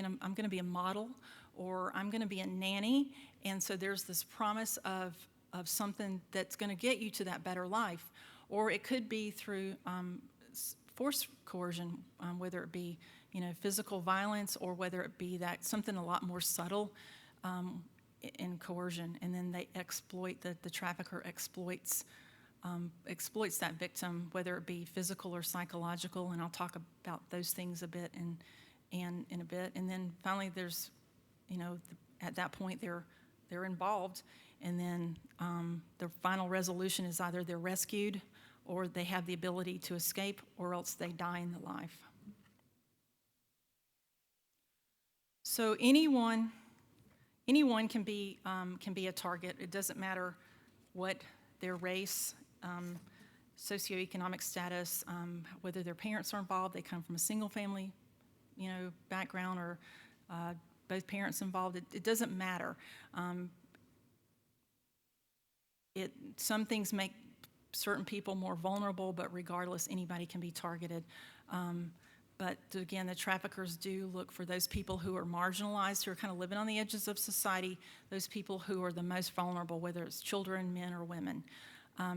a model, or I'm going to be a nanny, and so there's this promise of something that's going to get you to that better life. Or it could be through forced coercion, whether it be physical violence or whether it be that something a lot more subtle in coercion, and then they exploit the trafficker exploits that victim, whether it be physical or psychological, and I'll talk about those things a bit and in a bit. And then finally, there's, at that point they're involved, and then the final resolution is either they're rescued or they have the ability to escape, or else they die in the life. So anyone can be a target. It doesn't matter what their race, socioeconomic status, whether their parents are involved, they come from a single family, background, or both parents involved. It doesn't matter. Some things make certain people more vulnerable, but regardless, anybody can be targeted. But again, the traffickers do look for those people who are marginalized, who are kind of living on the edges of society, those people who are the most vulnerable, whether it's children, men, or women.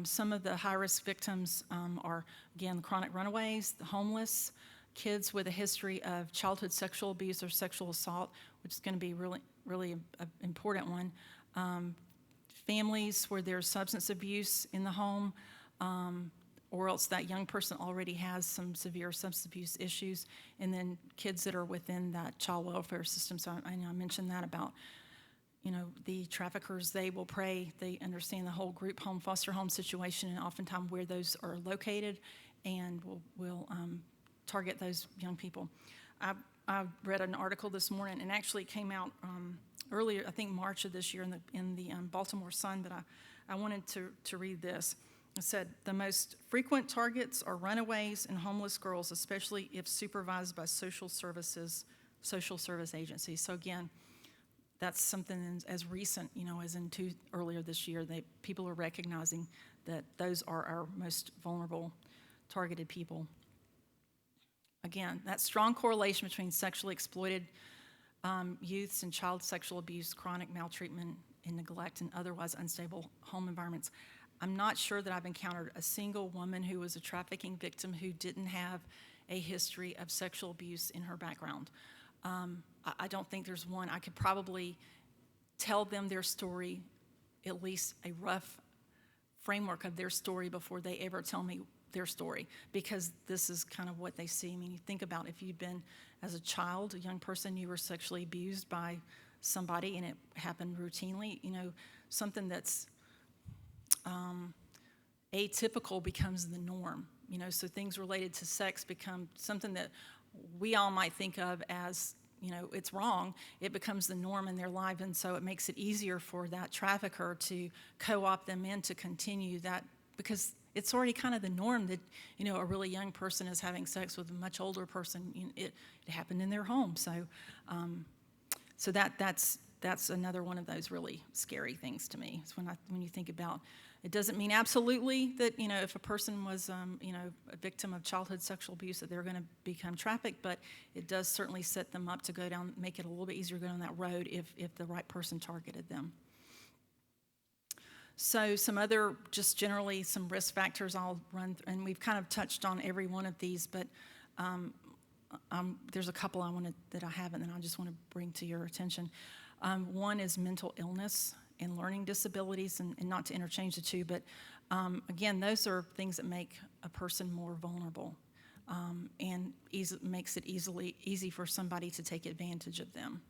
Some of the high-risk victims are, again, chronic runaways, the homeless, kids with a history of childhood sexual abuse or sexual assault, which is going to be really, really an important one. Families where there's substance abuse in the home, or else that young person already has some severe substance abuse issues, and then kids that are within that child welfare system. So I mentioned that about, the traffickers, they will prey, they understand the whole group home, foster home situation, and oftentimes where those are located, and will target those young people. I read an article this morning, and actually came out earlier, I think March of this year, in the Baltimore Sun, that I wanted to read this. It said, the most frequent targets are runaways and homeless girls, especially if supervised by social service agencies. So again, that's something as recent, as in earlier this year, people are recognizing that those are our most vulnerable targeted people. Again, that strong correlation between sexually exploited youths and child sexual abuse, chronic maltreatment and neglect, and otherwise unstable home environments. I'm not sure that I've encountered a single woman who was a trafficking victim who didn't have a history of sexual abuse in her background. I don't think there's one. I could probably tell them their story, at least a rough framework of their story, before they ever tell me their story, because this is kind of what they see. I mean, you think about if you've been, as a child, a young person, you were sexually abused by somebody and it happened routinely, something that's atypical becomes the norm, so things related to sex become something that we all might think of as, it's wrong. It becomes the norm in their life, and so it makes it easier for that trafficker to co-opt them in to continue that, because it's already kind of the norm that, a really young person is having sex with a much older person. It happened in their home. So that's another one of those really scary things to me. It's when you think about, it doesn't mean absolutely that, if a person was, a victim of childhood sexual abuse, that they're going to become trafficked, but it does certainly set them up to go down, make it a little bit easier to go down that road if the right person targeted them. So some other, just generally some risk factors I'll run, and we've kind of touched on every one of these, but there's a couple that I haven't, and I just want to bring to your attention. One is mental illness and learning disabilities, and not to interchange the two, but again, those are things that make a person more vulnerable, and makes it easy for somebody to take advantage of them,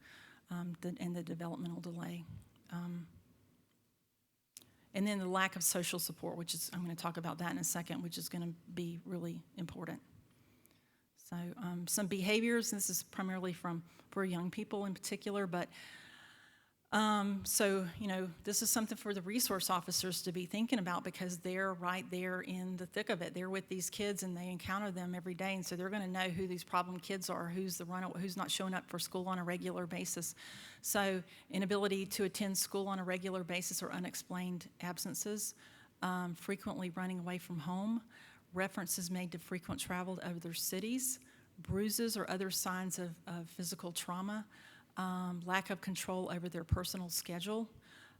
and the developmental delay. And then the lack of social support, I'm going to talk about that in a second, which is going to be really important. So some behaviors, and this is primarily for young people in particular, but this is something for the resource officers to be thinking about, because they're right there in the thick of it. They're with these kids and they encounter them every day, and so they're going to know who these problem kids are, who's not showing up for school on a regular basis. So inability to attend school on a regular basis or unexplained absences, frequently running away from home, references made to frequent travel to other cities, bruises or other signs of physical trauma, lack of control over their personal schedule,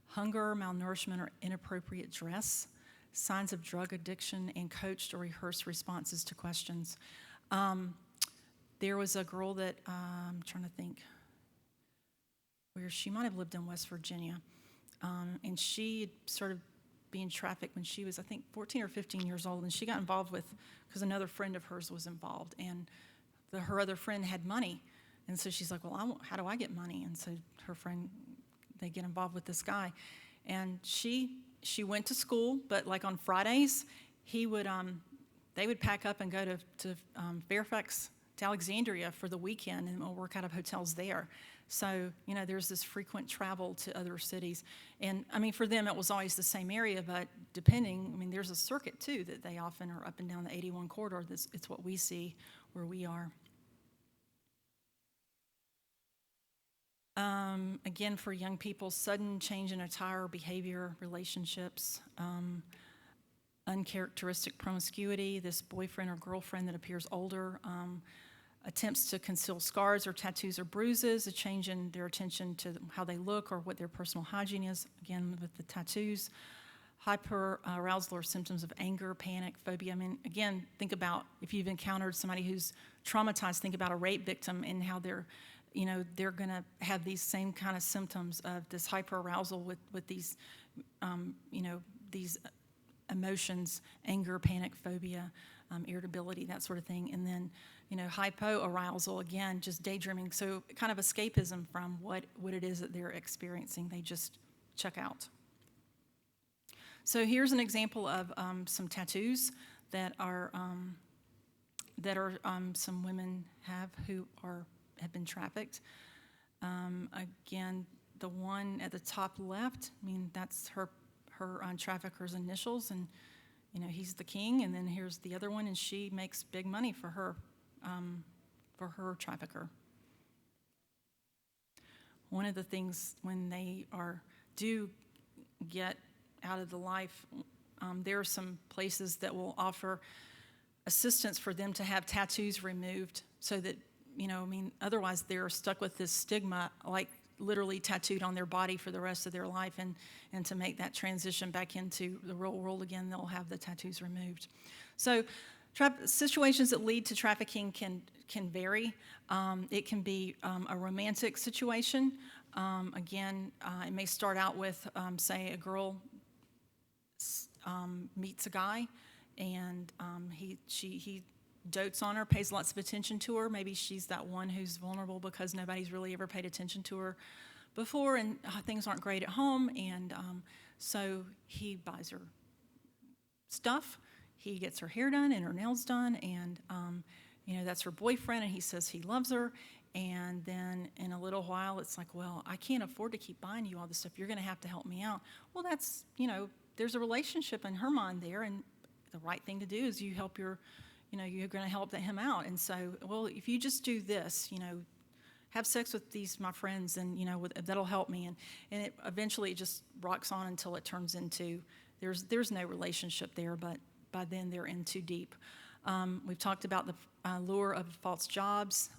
hunger, malnourishment, or inappropriate dress, signs of drug addiction, and coached or rehearsed responses to questions. There was a girl that, I'm trying to think, where she might have lived in West Virginia, and she started being trafficked when she was, I think, 14 or 15 years old, and she got involved because another friend of hers was involved, and her other friend had money. And so she's like, well, how do I get money? And so her friend, they get involved with this guy. And she went to school, but like on Fridays, they would pack up and go to Fairfax, to Alexandria for the weekend, and work out of hotels there. So, there's this frequent travel to other cities. And I mean, for them, it was always the same area, but there's a circuit too that they often are up and down the 81 corridor. It's what we see where we are. Again, for young people, sudden change in attire, behavior, relationships, uncharacteristic promiscuity, this boyfriend or girlfriend that appears older, attempts to conceal scars or tattoos or bruises, a change in their attention to how they look or what their personal hygiene is, again with the tattoos, hyperarousal or symptoms of anger, panic, phobia. Again, think about if you've encountered somebody who's traumatized, think about a rape victim and how they're going to have these same kind of symptoms of this hyperarousal with these, these emotions, anger, panic, phobia, irritability, that sort of thing. And then, hypoarousal, again, just daydreaming. So kind of escapism from what it is that they're experiencing. They just check out. So here's an example of some tattoos that some women have who have been trafficked. Again, the one at the top left, that's her trafficker's initials, and he's the king. And then here's the other one, and she makes big money for her trafficker. One of the things when they do get out of the life, there are some places that will offer assistance for them to have tattoos removed, so that otherwise they're stuck with this stigma, like literally tattooed on their body for the rest of their life, and to make that transition back into the real world again, they'll have the tattoos removed. So situations that lead to trafficking can vary. It can be a romantic situation. Again, it may start out with, say, a girl meets a guy, and he dotes on her, pays lots of attention to her. Maybe she's that one who's vulnerable because nobody's really ever paid attention to her before, and things aren't great at home, and so he buys her stuff. He gets her hair done and her nails done, and that's her boyfriend, and he says he loves her. And then in a little while, it's like, well, I can't afford to keep buying you all this stuff. You're going to have to help me out. Well, that's, there's a relationship in her mind there, and the right thing to do is you help your, you're going to help him out. And so, well, if you just do this, have sex with these my friends, and that'll help me. And it eventually just rocks on until it turns into there's no relationship there, but by then they're in too deep. We've talked about the lure of false jobs.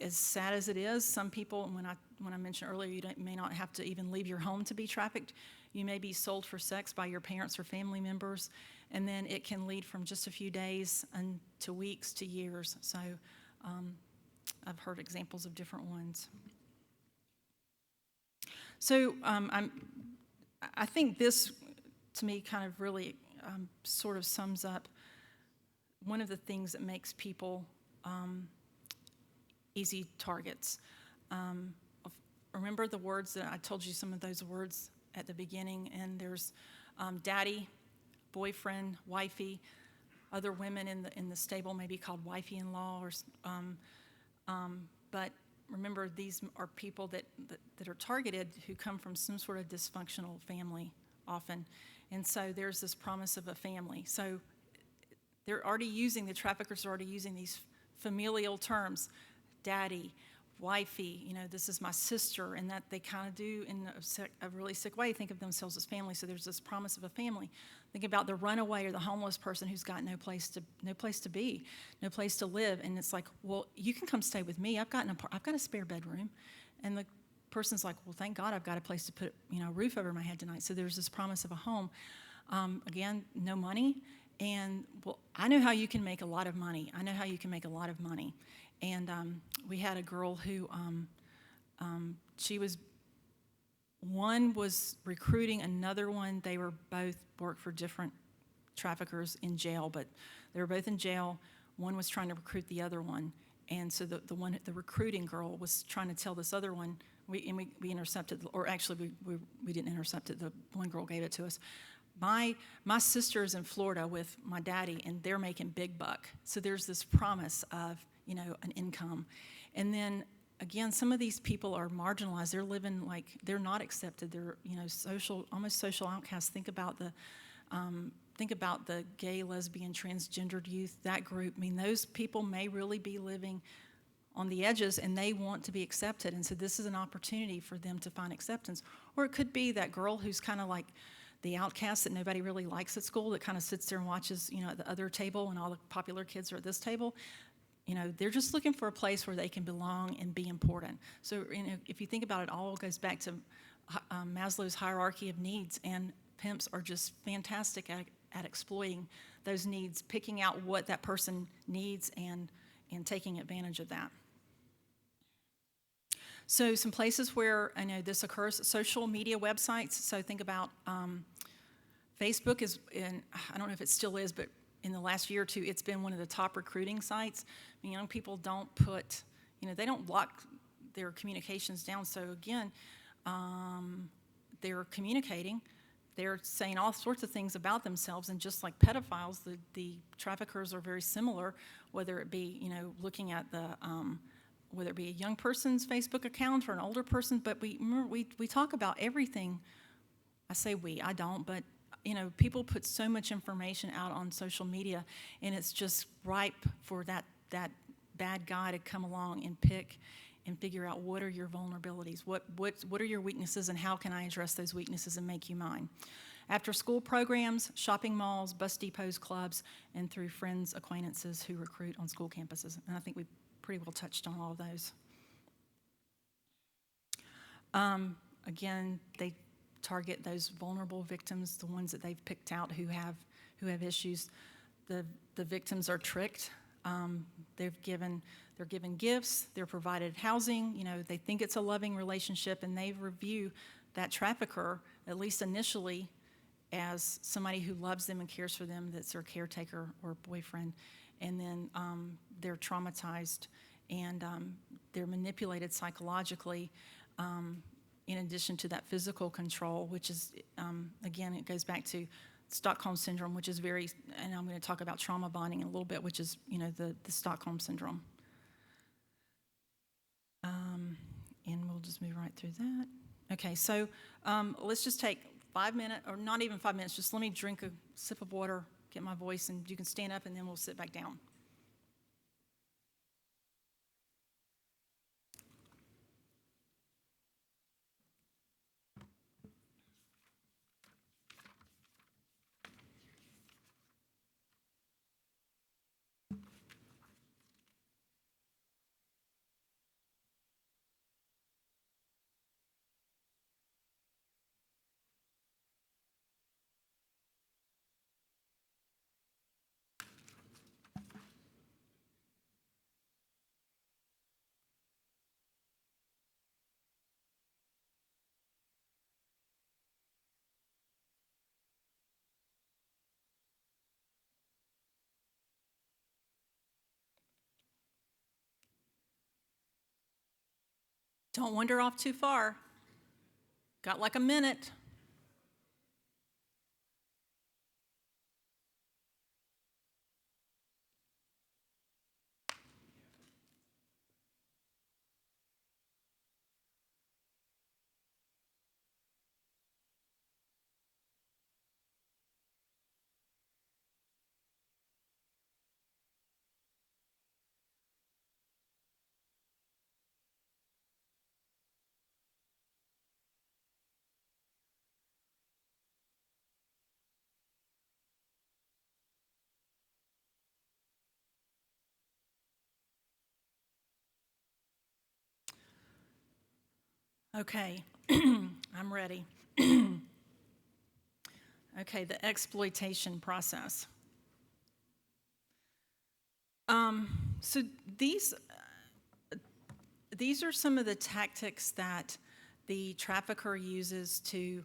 As sad as it is, some people, when I mentioned earlier, you may not have to even leave your home to be trafficked. You may be sold for sex by your parents or family members, and then it can lead from just a few days and to weeks to years. So I've heard examples of different ones. So I think this, to me, kind of really sort of sums up one of the things that makes people easy targets. Remember the words that I told you, some of those words at the beginning, and there's daddy, boyfriend, wifey. Other women in the stable may be called wifey-in-law, but remember, these are people that are targeted who come from some sort of dysfunctional family often. And so there's this promise of a family. So the traffickers are already using these familial terms, daddy, wifey, this is my sister, and that they kind of do in a really sick way think of themselves as family. So there's this promise of a family. Think about the runaway or the homeless person who's got no place to be, no place to live, and it's like, well, you can come stay with me. I've got a spare bedroom, and the person's like, well, thank God I've got a place to put a roof over my head tonight. So there's this promise of a home. Again, no money, and well, I know how you can make a lot of money. And we had a girl who one was recruiting another one. They were both worked for different traffickers in jail, but they were both in jail. One was trying to recruit the other one, and so the recruiting girl was trying to tell this other one. We intercepted, or actually we didn't intercept it. The one girl gave it to us. My sister's in Florida with my daddy, and they're making big buck. So there's this promise of an income, and then again, some of these people are marginalized. They're living like they're not accepted. They're almost social outcasts. Think about the gay, lesbian, transgendered youth. That group. I mean, those people may really be living on the edges, and they want to be accepted. And so this is an opportunity for them to find acceptance. Or it could be that girl who's kind of like the outcast that nobody really likes at school, that kind of sits there and watches, at the other table, and all the popular kids are at this table. They're just looking for a place where they can belong and be important. So, if you think about it, all goes back to Maslow's hierarchy of needs, and pimps are just fantastic at exploiting those needs, picking out what that person needs and taking advantage of that. So some places where I know this occurs, social media websites. So think about Facebook I don't know if it still is, but in the last year or two, it's been one of the top recruiting sites. I mean, young people don't put, they don't lock their communications down. So again, they're communicating. They're saying all sorts of things about themselves, and just like pedophiles, the traffickers are very similar, whether it be, looking at whether it be a young person's Facebook account or an older person, but we talk about everything. I say I don't, but people put so much information out on social media, and it's just ripe for that bad guy to come along and pick and figure out what are your vulnerabilities, what are your weaknesses, and how can I address those weaknesses and make you mine. After school programs, shopping malls, bus depots, clubs, and through friends, acquaintances who recruit on school campuses. And I think we pretty well touched on all of those. Again, they target those vulnerable victims, the ones that they've picked out who have issues. The victims are tricked. They're given gifts. They're provided housing. They think it's a loving relationship, and they review that trafficker, at least initially, as somebody who loves them and cares for them, that's their caretaker or boyfriend. And then they're traumatized, and they're manipulated psychologically, in addition to that physical control, which is, again, it goes back to Stockholm Syndrome, which is and I'm going to talk about trauma bonding in a little bit, which is, the Stockholm Syndrome. And we'll just move right through that. Okay, so let's just take 5 minutes, or not even 5 minutes, just let me drink a sip of water, get my voice, and you can stand up, and then we'll sit back down. Don't wander off too far. Got like a minute. Okay, I'm ready. Okay, the exploitation process. So these are some of the tactics that the trafficker uses to,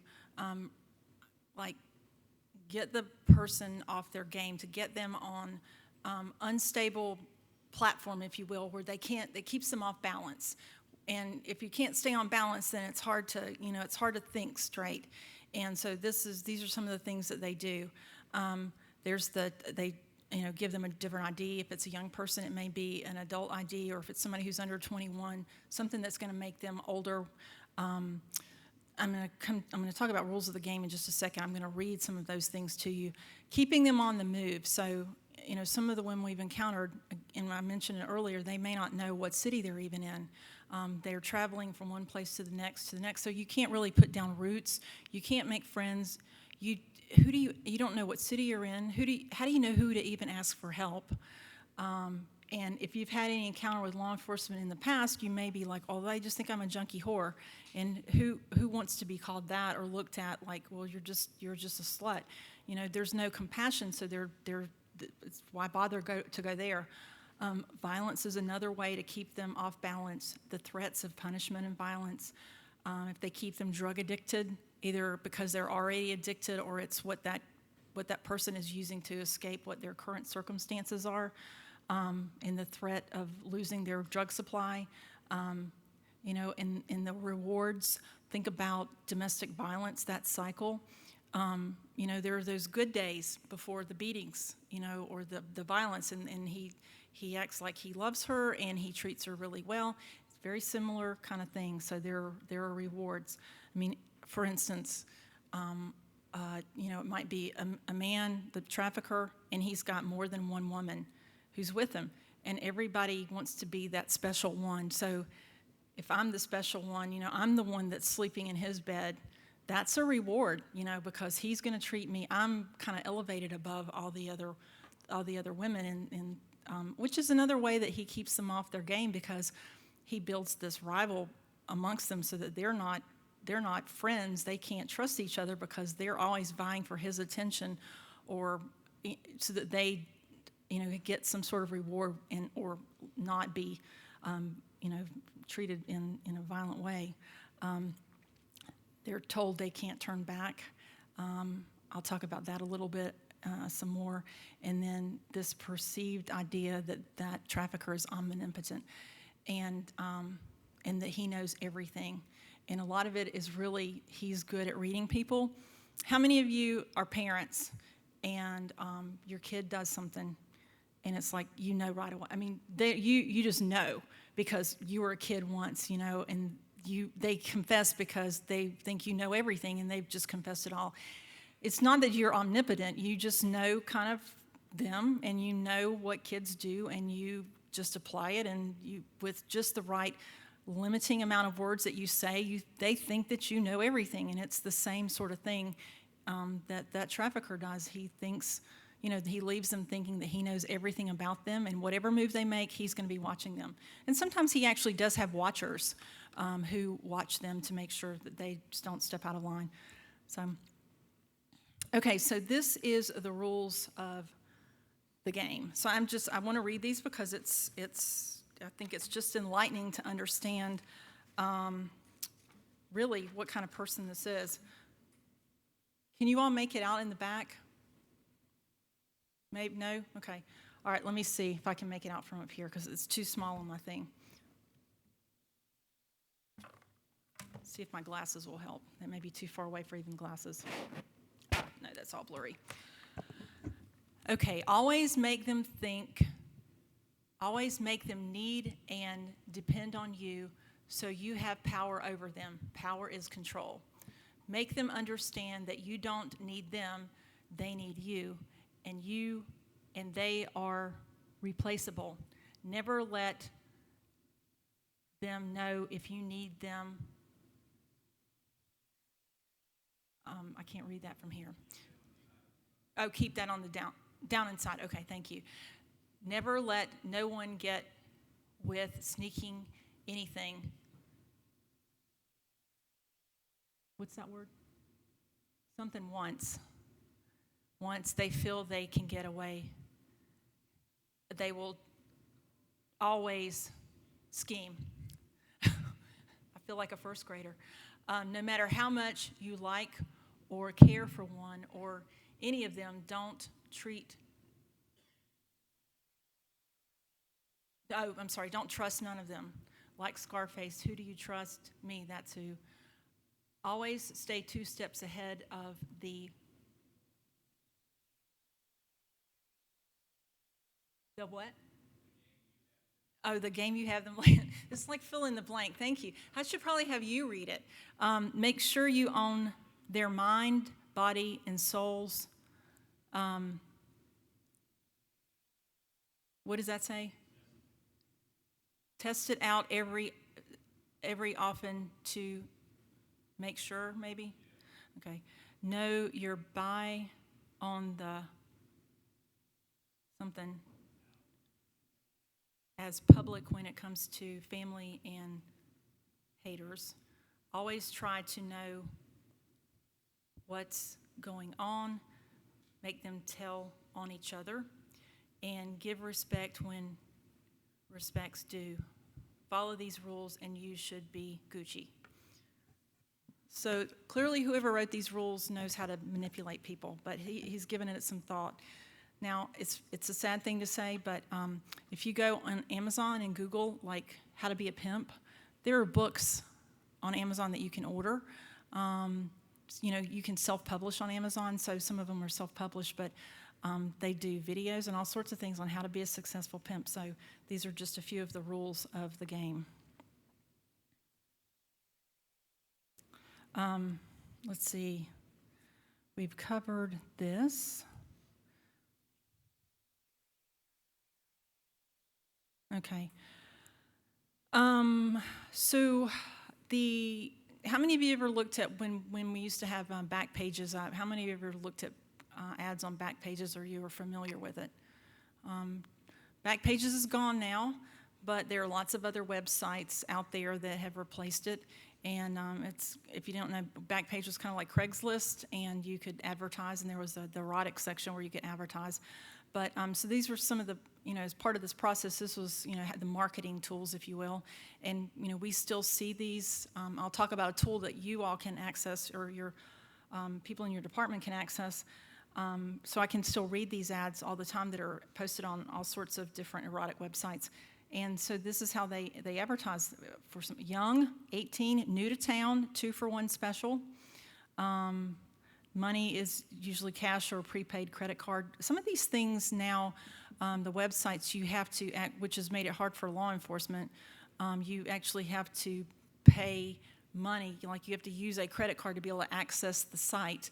like, get the person off their game, to get them on unstable platform, if you will, where they can't, it keeps them off balance. And if you can't stay on balance, then it's hard to, it's hard to think straight. And so these are some of the things that they do. They give them a different ID. If it's a young person, it may be an adult ID, or if it's somebody who's under 21, something that's going to make them older. I'm going to talk about rules of the game in just a second. I'm going to read some of those things to you. Keeping them on the move. So, some of the women we've encountered, and I mentioned it earlier, they may not know what city they're even in. They're traveling from one place to the next. So you can't really put down roots. You can't make friends. You don't know what city you're in. How do you know who to even ask for help? And if you've had any encounter with law enforcement in the past, you may be like, oh, they just think I'm a junkie whore. And who wants to be called that or looked at like, well, you're just a slut. There's no compassion, so it's why bother to go there? Violence is another way to keep them off balance. The threats of punishment and violence. If they keep them drug addicted, either because they're already addicted or it's what that person is using to escape what their current circumstances are. And the threat of losing their drug supply, and the rewards. Think about domestic violence, that cycle. There are those good days before the beatings, or the violence, and he acts like he loves her and he treats her really well. It's very similar kind of thing. So there are rewards. I mean, for instance, it might be a man, the trafficker, and he's got more than one woman who's with him, and everybody wants to be that special one. So if I'm the special one, I'm the one that's sleeping in his bed, that's a reward, because he's going to treat me, I'm kind of elevated above all the other women, and which is another way that he keeps them off their game, because he builds this rival amongst them so that they're not friends. They can't trust each other because they're always vying for his attention, or so that they get some sort of reward or not be treated in a violent way. They're told they can't turn back. I'll talk about that a little bit some more. And then this perceived idea that trafficker is omnipotent and that he knows everything. And a lot of it is really, he's good at reading people. How many of you are parents and your kid does something and it's like, right away? I mean, you just know because you were a kid once, and they confess because they think you know everything and they've just confessed it all. It's not that you're omnipotent. You just know kind of them, and you know what kids do, and you just apply it, and you, with just the right limiting amount of words that you say, they think that you know everything. And it's the same sort of thing that trafficker does. He thinks, he leaves them thinking that he knows everything about them, and whatever move they make, he's going to be watching them. And sometimes he actually does have watchers who watch them to make sure that they just don't step out of line. So, okay, so this is the rules of the game. So I want to read these because I think it's just enlightening to understand really what kind of person this is. Can you all make it out in the back? Maybe, no? Okay. All right, let me see if I can make it out from up here because it's too small on my thing. See if my glasses will help. That may be too far away for even glasses. No, that's all blurry. Okay, always make them need and depend on you so you have power over them. Power is control. Make them understand that you don't need them, they need you, and they are replaceable. Never let them know if you need them. I can't read that from here. Oh, keep that on the down inside. Okay, thank you. Never let no one get with sneaking anything. What's that word? Something once. Once they feel they can get away, they will always scheme. I feel like a first grader. No matter how much you like or care for one or any of them, don't trust none of them. Like Scarface, who do you trust? Me, that's who. Always stay 2 steps ahead of the what? Oh, the game you have them. It's like fill in the blank. Thank you. I should probably have you read it. Make sure you own their mind, body, and souls. What does that say? Test it out every often to make sure, maybe? Okay. Know your buy on the something as public when it comes to family and haters. Always try to know what's going on, make them tell on each other, and give respect when respect's due. Follow these rules and you should be Gucci. So clearly whoever wrote these rules knows how to manipulate people, but he's given it some thought. Now, it's a sad thing to say, but if you go on Amazon and Google, like, how to be a pimp, there are books on Amazon that you can order. You can self-publish on Amazon, so some of them are self-published, but they do videos and all sorts of things on how to be a successful pimp. So these are just a few of the rules of the game. Let's see. We've covered this. Okay. So how many of you ever looked at when we used to have back pages? How many of you ever looked at ads on back pages, or you are familiar with it? Back pages is gone now, but there are lots of other websites out there that have replaced it. And if you don't know, Backpage was kind of like Craigslist, and you could advertise, and there was the erotic section where you could advertise. But so these were some of the, as part of this process, this was, the marketing tools, if you will. And, we still see these. I'll talk about a tool that you all can access, or your people in your department can access. So I can still read these ads all the time that are posted on all sorts of different erotic websites. And so this is how they advertise for some young, 18, new to town, 2-for-1 special. Money is usually cash or prepaid credit card. Some of these things now, the websites you have to, which has made it hard for law enforcement, you actually have to pay money, like you have to use a credit card to be able to access the site.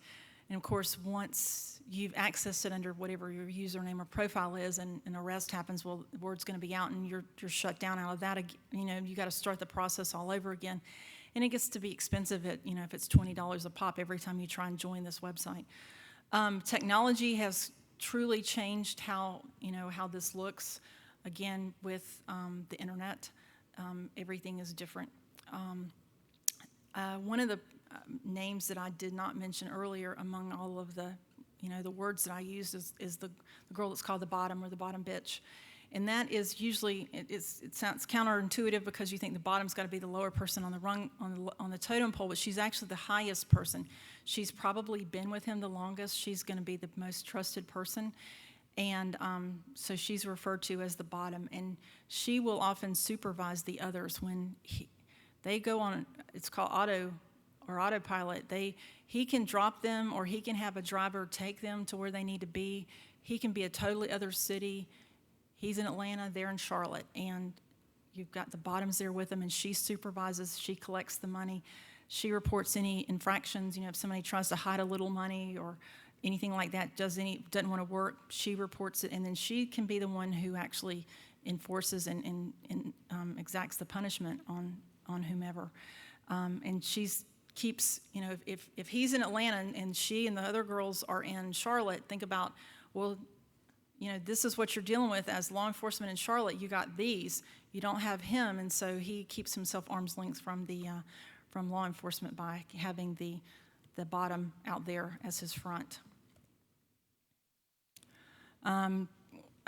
And of course, once you've accessed it under whatever your username or profile is, and an arrest happens, well, the word's going to be out, and you're shut down out of that. You got to start the process all over again, and it gets to be expensive. If it's $20 a pop every time you try and join this website. Technology has truly changed how this looks. Again, with the internet, everything is different. One of the names that I did not mention earlier among all of the words that I used is the girl that's called the bottom, or the bottom bitch. And that is usually, it sounds counterintuitive because you think the bottom's got to be the lower person on the rung, on the totem pole, but she's actually the highest person. She's probably been with him the longest. She's going to be the most trusted person. And so she's referred to as the bottom. And she will often supervise the others when they go on, it's called autopilot. He can drop them, or he can have a driver take them to where they need to be. He can be a totally other city. He's in Atlanta, they're in Charlotte, and you've got the bottoms there with him, and she supervises, she collects the money. She reports any infractions, if somebody tries to hide a little money or anything like that, doesn't want to work, she reports it, and then she can be the one who actually enforces and exacts the punishment on whomever. And keeps, if he's in Atlanta and she and the other girls are in Charlotte, think about, well, this is what you're dealing with as law enforcement in Charlotte. You got these. You don't have him, and so he keeps himself arm's length from law enforcement by having the bottom out there as his front.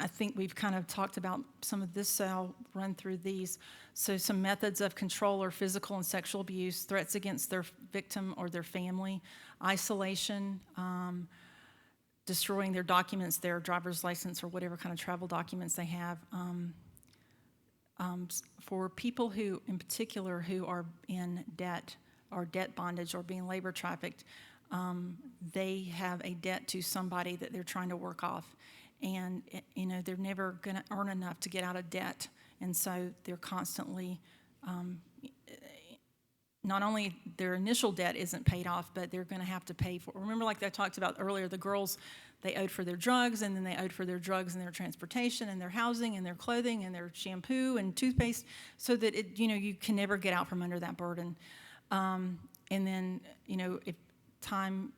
I think we've kind of talked about some of this, so I'll run through these. So some methods of control are physical and sexual abuse, threats against their victim or their family, isolation, destroying their documents, their driver's license or whatever kind of travel documents they have. For people who, in particular, who are in debt or debt bondage or being labor trafficked, they have a debt to somebody that they're trying to work off. And, they're never going to earn enough to get out of debt. And so they're constantly, not only their initial debt isn't paid off, but they're going to have to pay for, remember like I talked about earlier, the girls, they owed for their drugs, and then they owed for their drugs and their transportation and their housing and their clothing and their shampoo and toothpaste, so that, you can never get out from under that burden. And then, if time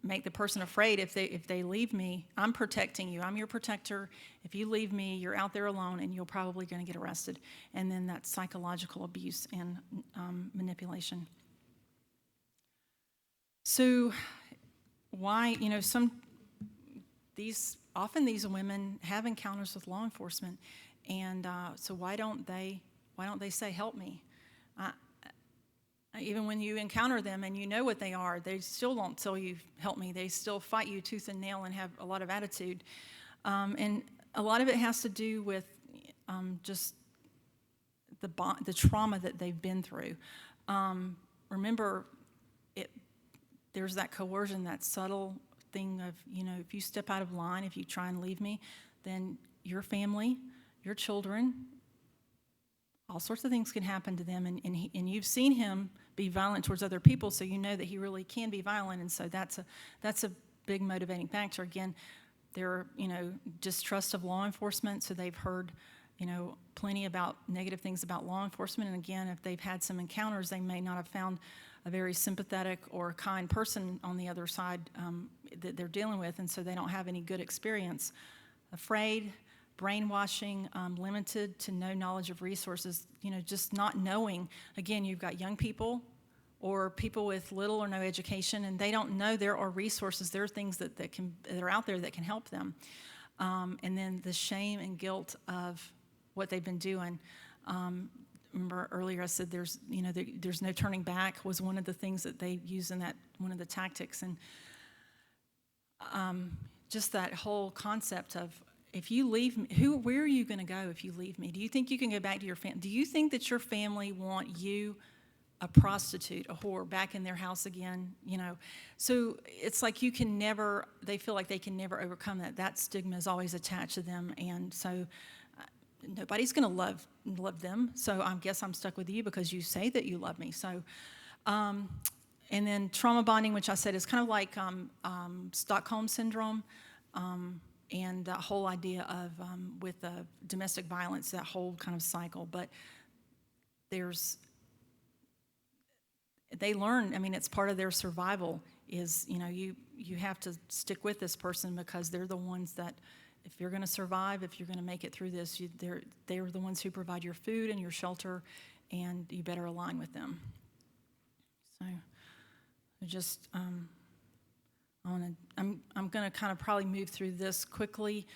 make the person afraid, if they leave me, I'm protecting you. I'm your protector. If you leave me, you're out there alone, and you're probably going to get arrested. And then that's psychological abuse and manipulation. So why, often these women have encounters with law enforcement, and so why don't they say, help me? Even when you encounter them and you know what they are, they still don't tell you, help me. They still fight you tooth and nail and have a lot of attitude. And a lot of it has to do with just the trauma that they've been through. Remember, there's that coercion, that subtle thing of, if you step out of line, if you try and leave me, then your family, your children, all sorts of things can happen to them, and you've seen him be violent towards other people, so you know that he really can be violent, and so that's a big motivating factor. Again, their distrust of law enforcement, so they've heard plenty about negative things about law enforcement, and again, if they've had some encounters, they may not have found a very sympathetic or kind person on the other side that they're dealing with, and so they don't have any good experience. Afraid, brainwashing, limited to no knowledge of resources, just not knowing. Again, you've got young people or people with little or no education, and they don't know there are resources, there are things that are out there that can help them. And then the shame and guilt of what they've been doing. Remember earlier I said there's no turning back was one of the things that they use in that, one of the tactics. And just that whole concept of, if you leave me, where are you going to go if you leave me? Do you think you can go back to your family? Do you think that your family want you, a prostitute, a whore, back in their house again? So it's like they feel like they can never overcome that. That stigma is always attached to them. And so nobody's going to love them. So I guess I'm stuck with you because you say that you love me. So, and then trauma bonding, which I said is kind of like Stockholm syndrome, and that whole idea of with domestic violence, that whole kind of cycle. But they learn. I mean, it's part of their survival. Is you have to stick with this person because they're the ones that, if you're going to survive, if you're going to make it through this, they're the ones who provide your food and your shelter, and you better align with them. So, just I'm going to kind of probably move through this quickly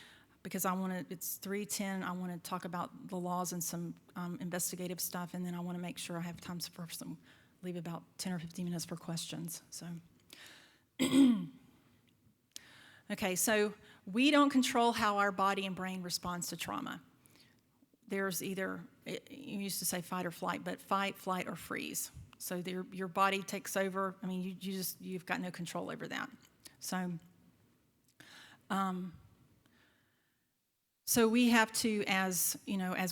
because it's 3:10. I want to talk about the laws and some investigative stuff, and then I want to make sure I have time for leave about 10 or 15 minutes for questions. So. Okay, so we don't control how our body and brain responds to trauma. There's either, you used to say fight or flight, but fight, flight, or freeze. So your body takes over. I mean, you've got no control over that. So we have to, as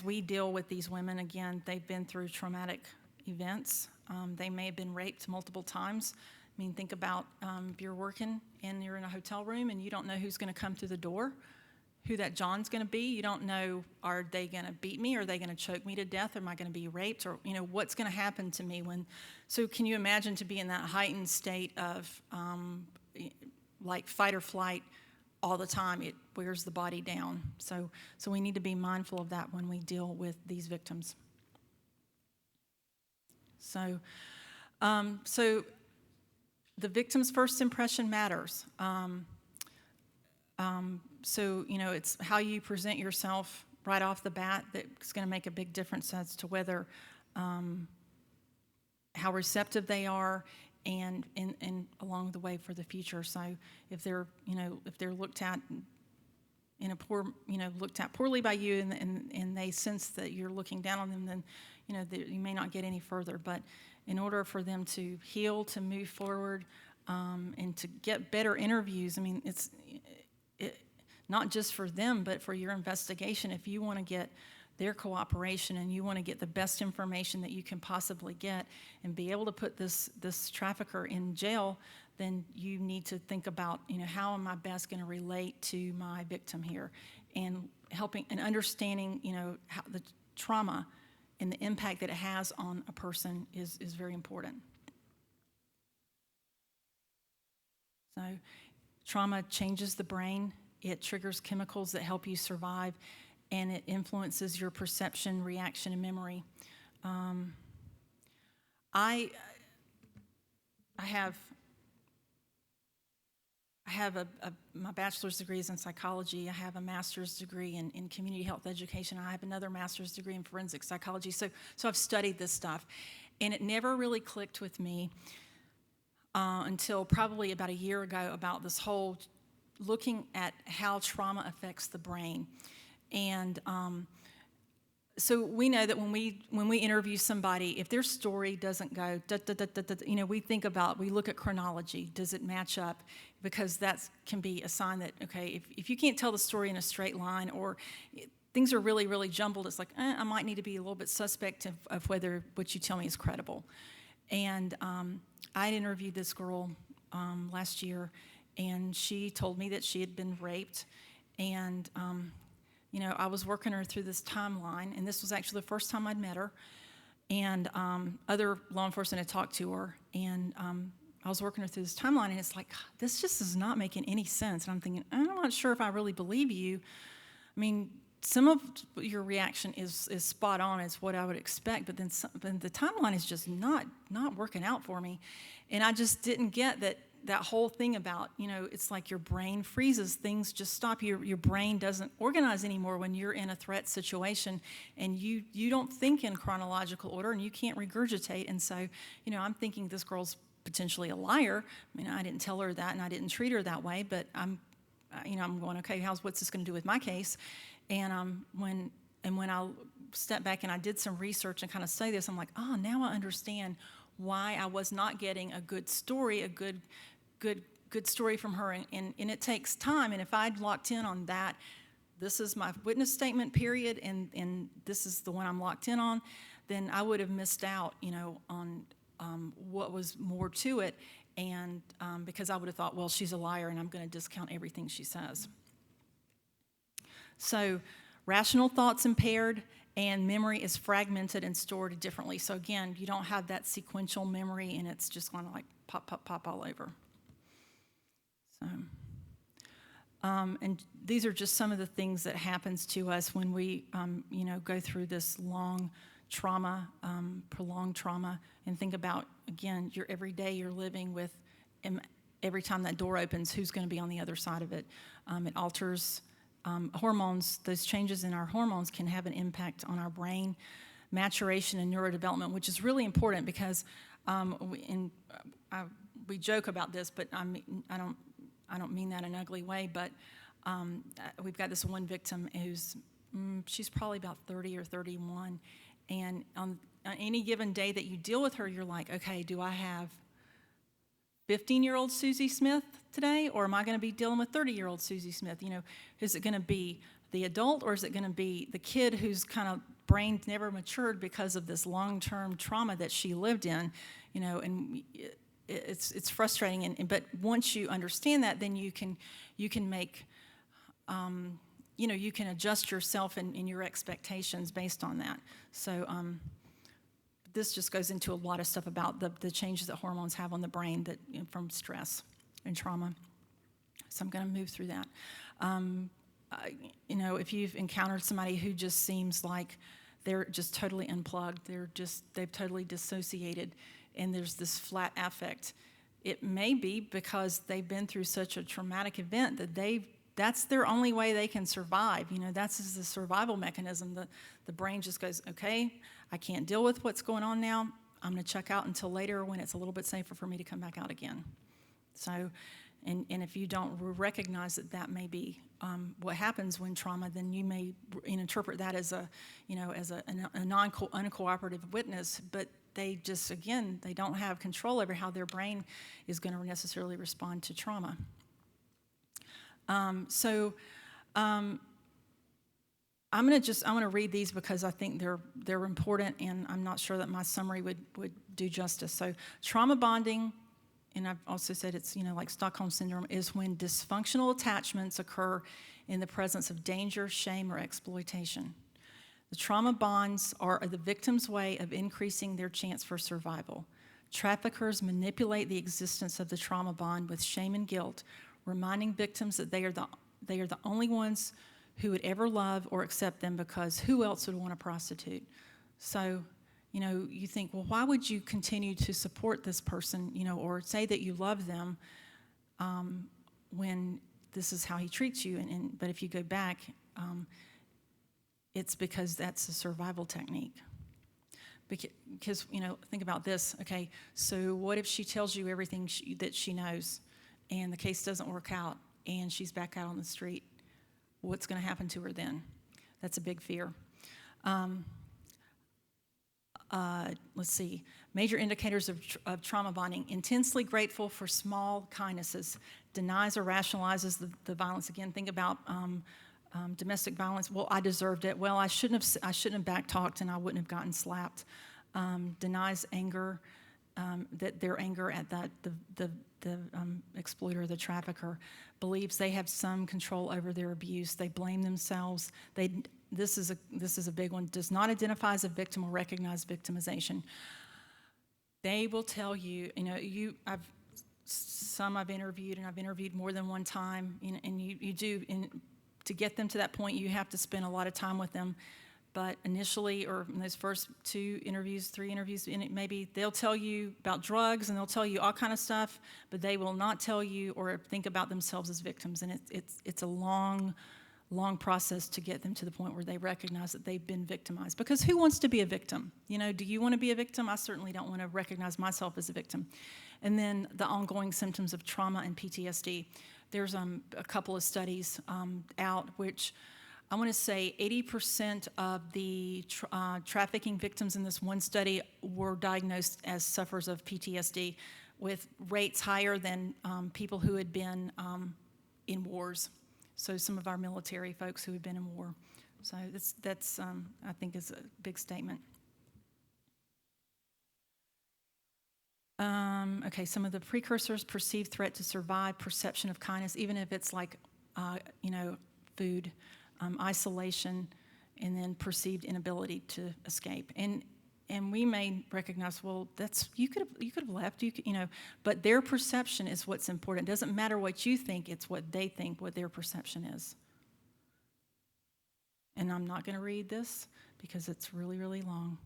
we deal with these women, again, they've been through traumatic events. They may have been raped multiple times. I mean, think about if you're working and you're in a hotel room and you don't know who's going to come through the door, who that John's going to be. You don't know, are they going to beat me? Are they going to choke me to death? Or am I going to be raped? Or, what's going to happen to me so can you imagine to be in that heightened state of like fight or flight all the time? It wears the body down. So we need to be mindful of that when we deal with these victims. So the victim's first impression matters. So, it's how you present yourself right off the bat that's going to make a big difference as to whether how receptive they are and along the way for the future. So if they're looked at looked at poorly by you and they sense that you're looking down on them, then, you may not get any further. But in order for them to heal, to move forward, and to get better interviews, I mean, it's not just for them, but for your investigation. If you want to get their cooperation and you want to get the best information that you can possibly get and be able to put this trafficker in jail, then you need to think about, how am I best going to relate to my victim here, and helping and understanding, how the trauma and the impact that it has on a person is very important. So trauma changes the brain. It triggers chemicals that help you survive, and it influences your perception, reaction, and memory. I have my bachelor's degree is in psychology. I have a master's degree in community health education. I have another master's degree in forensic psychology. So I've studied this stuff, and it never really clicked with me until probably about a year ago about this whole looking at how trauma affects the brain. And so we know that when we interview somebody, if their story doesn't go, we look at chronology. Does it match up? Because that can be a sign that, okay, if you can't tell the story in a straight line, or things are really, really jumbled, it's like, I might need to be a little bit suspect of whether what you tell me is credible. And I'd interviewed this girl last year, and she told me that she had been raped, and I was working her through this timeline, and this was actually the first time I'd met her, and other law enforcement had talked to her, and I was working her through this timeline, and it's like, this just is not making any sense. And I'm thinking, I'm not sure if I really believe you. I mean, some of your reaction is spot on, it's what I would expect, but then the timeline is just not working out for me. And I just didn't get that whole thing about, it's like your brain freezes, things just stop. Your brain doesn't organize anymore when you're in a threat situation, and you don't think in chronological order, and you can't regurgitate. And so, I'm thinking this girl's potentially a liar. I mean, I didn't tell her that, and I didn't treat her that way, but I'm going, okay, what's this going to do with my case? And when I stepped back and I did some research and kind of studied this, I'm like, now I understand why I was not getting a good story, a good story from her, and it takes time. And if I'd locked in on that, this is my witness statement period, and this is the one I'm locked in on, then I would have missed out, on what was more to it, and because I would have thought, well, she's a liar, and I'm going to discount everything she says. So rational thought's impaired, and memory is fragmented and stored differently. So again, you don't have that sequential memory, and it's just going to like pop, pop, pop all over. So, and these are just some of the things that happens to us when we, go through this long trauma, prolonged trauma, and think about, again, your every day you're living with, every time that door opens, who's going to be on the other side of it. It alters hormones. Those changes in our hormones can have an impact on our brain, maturation, and neurodevelopment, which is really important because we joke about this, but I don't mean that in an ugly way, but we've got this one victim who's, she's probably about 30 or 31, and on any given day that you deal with her, you're like, okay, do I have 15-year-old Susie Smith today, or am I going to be dealing with 30-year-old Susie Smith? Is it going to be the adult, or is it going to be the kid whose kind of brain never matured because of this long-term trauma that she lived in? And it's frustrating. But once you understand that, then you can make, you can adjust yourself and your expectations based on that. So this just goes into a lot of stuff about the changes that hormones have on the brain that from stress and trauma. So I'm going to move through that. If you've encountered somebody who just seems like they're just totally unplugged, they've totally dissociated, and there's this flat affect, it may be because they've been through such a traumatic event that that's their only way they can survive. That's the survival mechanism. The brain just goes, okay, I can't deal with what's going on now. I'm going to check out until later when it's a little bit safer for me to come back out again. So, and if you don't recognize that may be what happens when trauma, then you may interpret that as a uncooperative witness, but they just, again, they don't have control over how their brain is going to necessarily respond to trauma. I'm going to read these because I think they're important, and I'm not sure that my summary would do justice. So trauma bonding, and I've also said it's, like Stockholm Syndrome, is when dysfunctional attachments occur in the presence of danger, shame, or exploitation. The trauma bonds are the victim's way of increasing their chance for survival. Traffickers manipulate the existence of the trauma bond with shame and guilt, reminding victims that they are the only ones who would ever love or accept them, because who else would want a prostitute? So, you think, well, why would you continue to support this person, or say that you love them when this is how he treats you? But if you go back, it's because that's a survival technique. Because, think about this. Okay, so what if she tells you everything that she knows, and the case doesn't work out, and she's back out on the street? What's going to happen to her then? That's a big fear. Let's see. Major indicators of trauma bonding: intensely grateful for small kindnesses, denies or rationalizes the violence. Again, think about domestic violence. Well, I deserved it. Well, I shouldn't have backtalked, and I wouldn't have gotten slapped. Denies anger, that their anger at the exploiter, the trafficker, believes they have some control over their abuse. They blame themselves. This is a big one. Does not identify as a victim or recognize victimization. They will tell you, I've interviewed, and I've interviewed more than one time, and you do, to get them to that point, you have to spend a lot of time with them. But initially, or in those first 3 interviews, and maybe they'll tell you about drugs, and they'll tell you all kind of stuff, but they will not tell you or think about themselves as victims. And it's a long process to get them to the point where they recognize that they've been victimized. Because who wants to be a victim? Do you want to be a victim? I certainly don't want to recognize myself as a victim. And then the ongoing symptoms of trauma and PTSD. There's a couple of studies out which I want to say 80% of the trafficking victims in this one study were diagnosed as sufferers of PTSD, with rates higher than people who had been in wars. So some of our military folks who have been in war. So that's I think is a big statement. Okay, some of the precursors: perceived threat to survive, perception of kindness, even if it's like, food, isolation, and then perceived inability to escape. And we may recognize, well, that's you could have left, but their perception is what's important. It doesn't matter what you think; it's what they think, what their perception is. And I'm not going to read this because it's really, really long.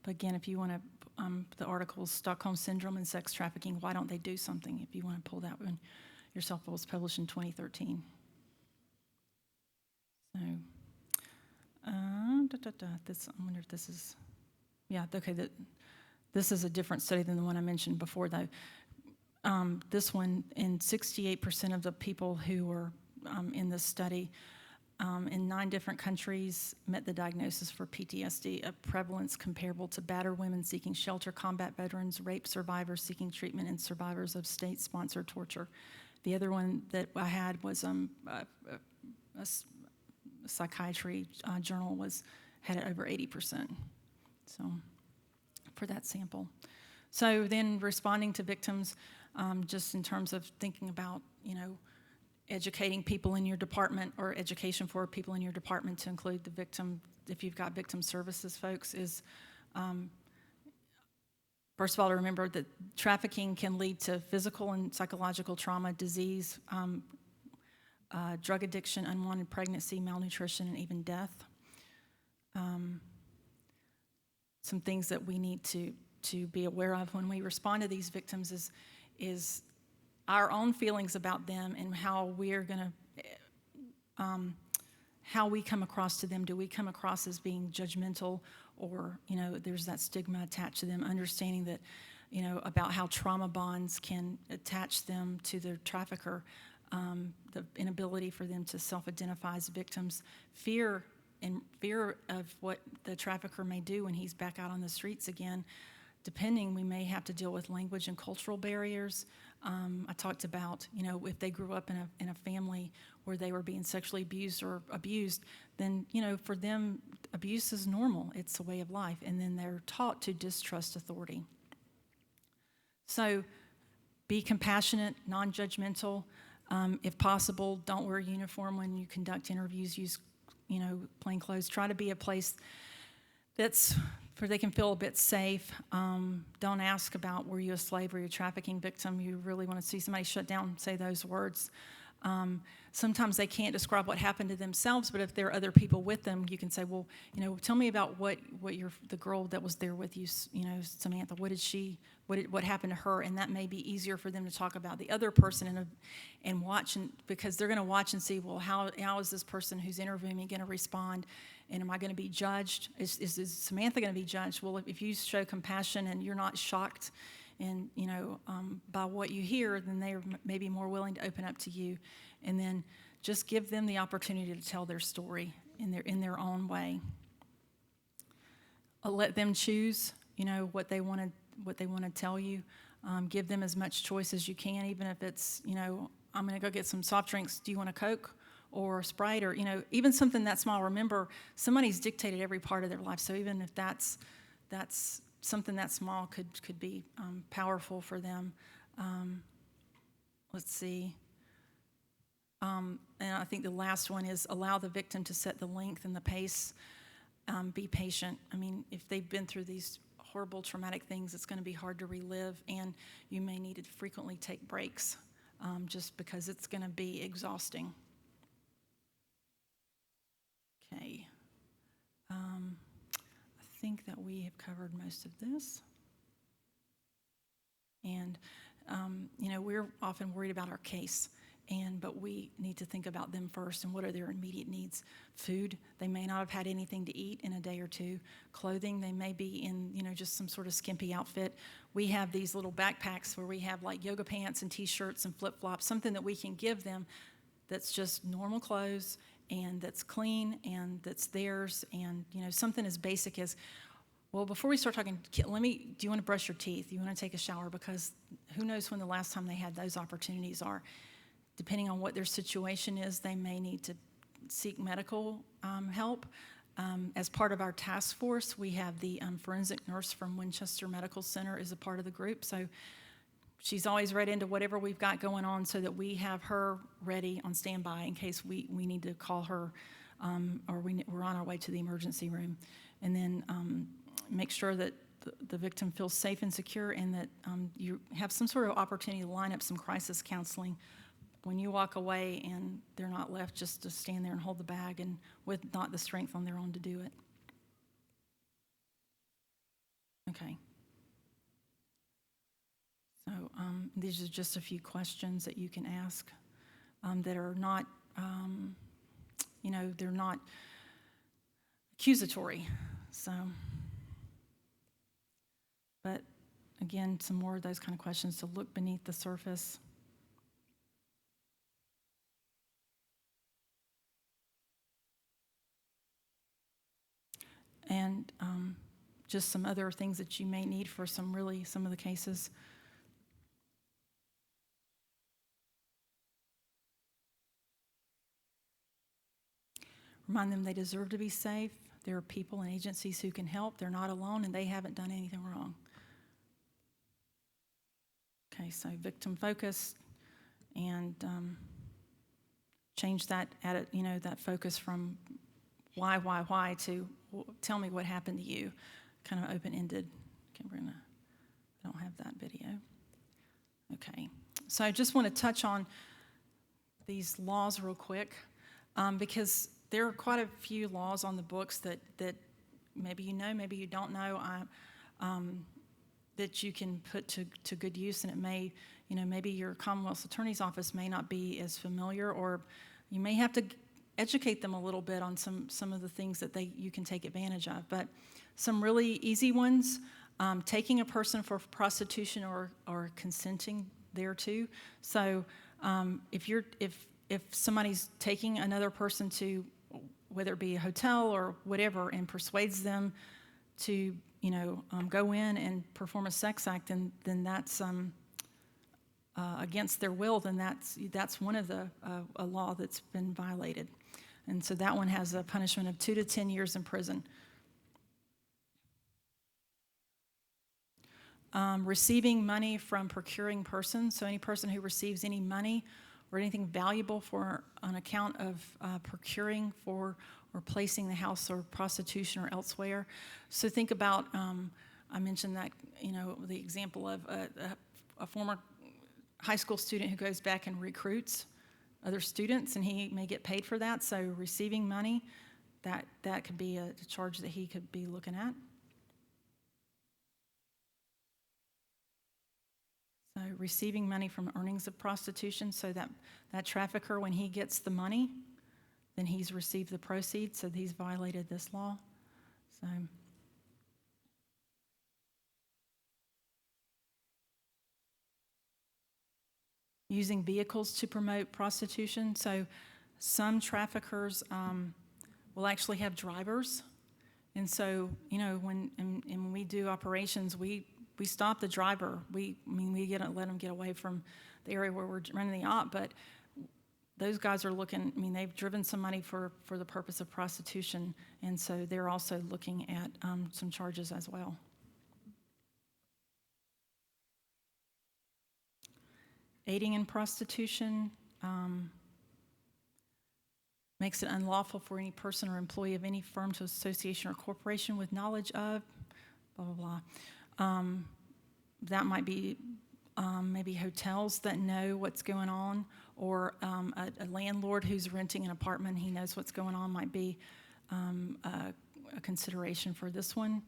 But again, if you want to, the articles, Stockholm Syndrome and Sex Trafficking, why don't they do something? If you want to pull that one yourself, it was published in 2013. So, this, I wonder if this is, yeah, okay, this is a different study than the one I mentioned before, though. This one, in 68% of the people who were in this study, in 9 different countries, met the diagnosis for PTSD, a prevalence comparable to battered women seeking shelter, combat veterans, rape survivors seeking treatment, and survivors of state-sponsored torture. The other one that I had was a psychiatry journal had it over 80%. So for that sample. So then responding to victims, just in terms of thinking about, educating people in your department, or education for people in your department to include the victim, if you've got victim services folks, is first of all to remember that trafficking can lead to physical and psychological trauma, disease, drug addiction, unwanted pregnancy, malnutrition, and even death. Some things that we need to be aware of when we respond to these victims is our own feelings about them and how we're going to, how we come across to them. Do we come across as being judgmental, or, there's that stigma attached to them, understanding that, about how trauma bonds can attach them to their trafficker, the inability for them to self-identify as victims, fear of what the trafficker may do when he's back out on the streets again. Depending, we may have to deal with language and cultural barriers. I talked about, if they grew up in a family where they were being sexually abused, then, for them, abuse is normal. It's a way of life. And then they're taught to distrust authority. So be compassionate, non-judgmental. If possible, don't wear a uniform when you conduct interviews. Use, plain clothes. Try to be a place that's where they can feel a bit safe. Don't ask about, were you a slave or you a trafficking victim? You really want to see somebody shut down, say those words. Sometimes they can't describe what happened to themselves, but if there are other people with them, you can say, well, tell me about what the girl that was there with you, Samantha, what happened to her? And that may be easier for them to talk about the other person and watch, because they're going to watch and see, well, how is this person who's interviewing me going to respond? And am I going to be judged? Is Samantha going to be judged? Well, if you show compassion and you're not shocked and by what you hear, then they're maybe more willing to open up to you. And then just give them the opportunity to tell their story in their own way. Let them choose, what they want to tell you. Give them as much choice as you can, even if it's, I'm going to go get some soft drinks. Do you want a Coke or a Sprite, or even something that small? Remember, somebody's dictated every part of their life, so even if that's something that small could be powerful for them. Let's see. And I think the last one is allow the victim to set the length and the pace. Be patient. I mean, if they've been through these horrible traumatic things, it's going to be hard to relive, and you may need to frequently take breaks just because it's going to be exhausting. Okay. I think that we have covered most of this. And, we're often worried about our case, but we need to think about them first and what are their immediate needs. Food, they may not have had anything to eat in a day or two. Clothing, they may be in, just some sort of skimpy outfit. We have these little backpacks where we have like yoga pants and t-shirts and flip-flops, something that we can give them that's just normal clothes and that's clean and that's theirs, and something as basic as, well, before we start talking, do you want to brush your teeth? Do you want to take a shower? Because who knows when the last time they had those opportunities are. Depending on what their situation is, they may need to seek medical help. As part of our task force, we have the forensic nurse from Winchester Medical Center is a part of the group. So she's always read into whatever we've got going on so that we have her ready on standby in case we need to call her or we're on our way to the emergency room. And then make sure that the victim feels safe and secure, and that you have some sort of opportunity to line up some crisis counseling when you walk away and they're not left just to stand there and hold the bag and with not the strength on their own to do it. Okay. So these are just a few questions that you can ask that are not, they're not accusatory. So, but again, some more of those kind of questions to look beneath the surface. And just some other things that you may need for some of the cases. Remind them they deserve to be safe. There are people and agencies who can help. They're not alone, and they haven't done anything wrong. Okay, so victim focus, and change that that focus from why to tell me what happened to you, kind of open-ended. Okay, I don't have that video. Okay, so I just want to touch on these laws real quick because there are quite a few laws on the books that maybe you know, maybe you don't know, that you can put to good use, and it may, maybe your Commonwealth's Attorney's Office may not be as familiar, or you may have to educate them a little bit on some of the things that you can take advantage of. But some really easy ones, taking a person for prostitution or consenting thereto. So if somebody's taking another person to, whether it be a hotel or whatever, and persuades them to go in and perform a sex act, then that's against their will, then that's one of a law that's been violated. And so that one has a punishment of 2 to 10 years in prison. Receiving money from procuring persons, so any person who receives any money or anything valuable on account of procuring for or placing the house or prostitution or elsewhere. So think about, I mentioned that, the example of a former high school student who goes back and recruits other students, and he may get paid for that. So receiving money, that could be a charge that he could be looking at. So receiving money from earnings of prostitution, so that trafficker, when he gets the money, then he's received the proceeds, so he's violated this law. So using vehicles to promote prostitution. So some traffickers will actually have drivers. And so, when we do operations, we stop the driver. We let them get away from the area where we're running the op, but those guys are looking, they've driven some money for the purpose of prostitution, and so they're also looking at some charges as well. Aiding in prostitution makes it unlawful for any person or employee of any firm, to association, or corporation with knowledge of, blah, blah, blah. That might be maybe hotels that know what's going on, or a landlord who's renting an apartment, he knows what's going on, might be a consideration for this one.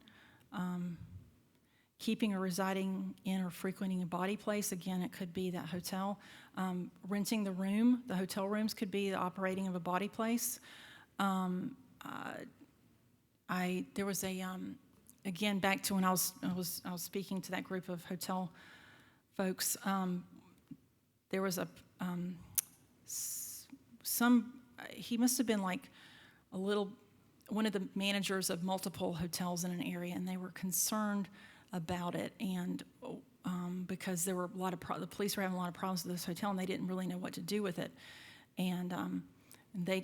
Keeping or residing in or frequenting a body place, again, it could be that hotel. Renting the room, the hotel rooms could be the operating of a body place. There was again, back to when I was speaking to that group of hotel folks, there was he must have been like one of the managers of multiple hotels in an area, and they were concerned about it, and because there were a lot of the police were having a lot of problems with this hotel, and they didn't really know what to do with it, and they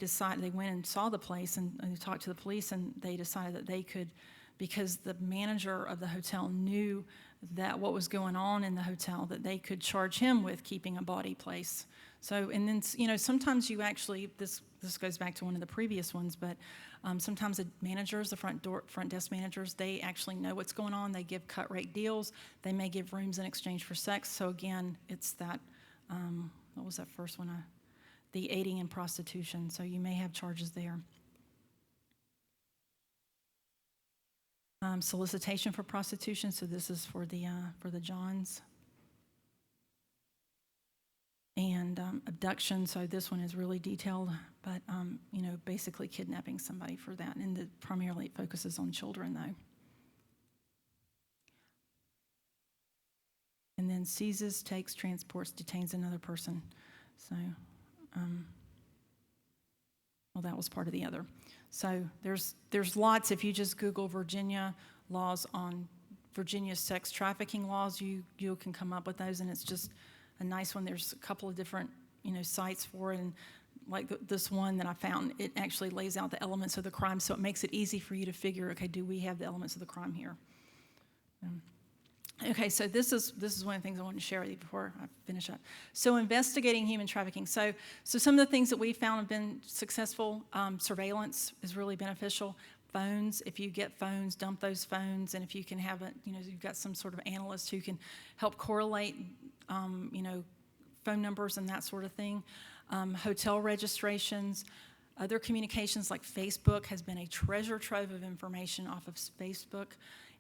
went and saw the place, and they talked to the police, and they decided that they could, because the manager of the hotel knew that what was going on in the hotel, that they could charge him with keeping a bawdy place. So, and then, sometimes you actually, this goes back to one of the previous ones, but sometimes the managers, the front desk managers, they actually know what's going on. They give cut rate deals. They may give rooms in exchange for sex. So again, it's that, what was that first one? The aiding in prostitution. So you may have charges there. Solicitation for prostitution. So this is for the Johns. And abduction, so this one is really detailed, but basically kidnapping somebody for that, and primarily it focuses on children, though. And then seizes, takes, transports, detains another person. So, well, that was part of the other. So there's lots. If you just Google Virginia laws on Virginia sex trafficking laws, you can come up with those, and it's just a nice one. There's a couple of different, sites for it, and like this one that I found, it actually lays out the elements of the crime, so it makes it easy for you to figure, okay, do we have the elements of the crime here? Okay, so this is one of the things I want to share with you before I finish up. So investigating human trafficking. So some of the things that we found have been successful. Surveillance is really beneficial. Phones, if you get phones, dump those phones, and if you can have you've got some sort of analyst who can help correlate phone numbers and that sort of thing. Hotel registrations, other communications like Facebook has been a treasure trove of information off of Facebook.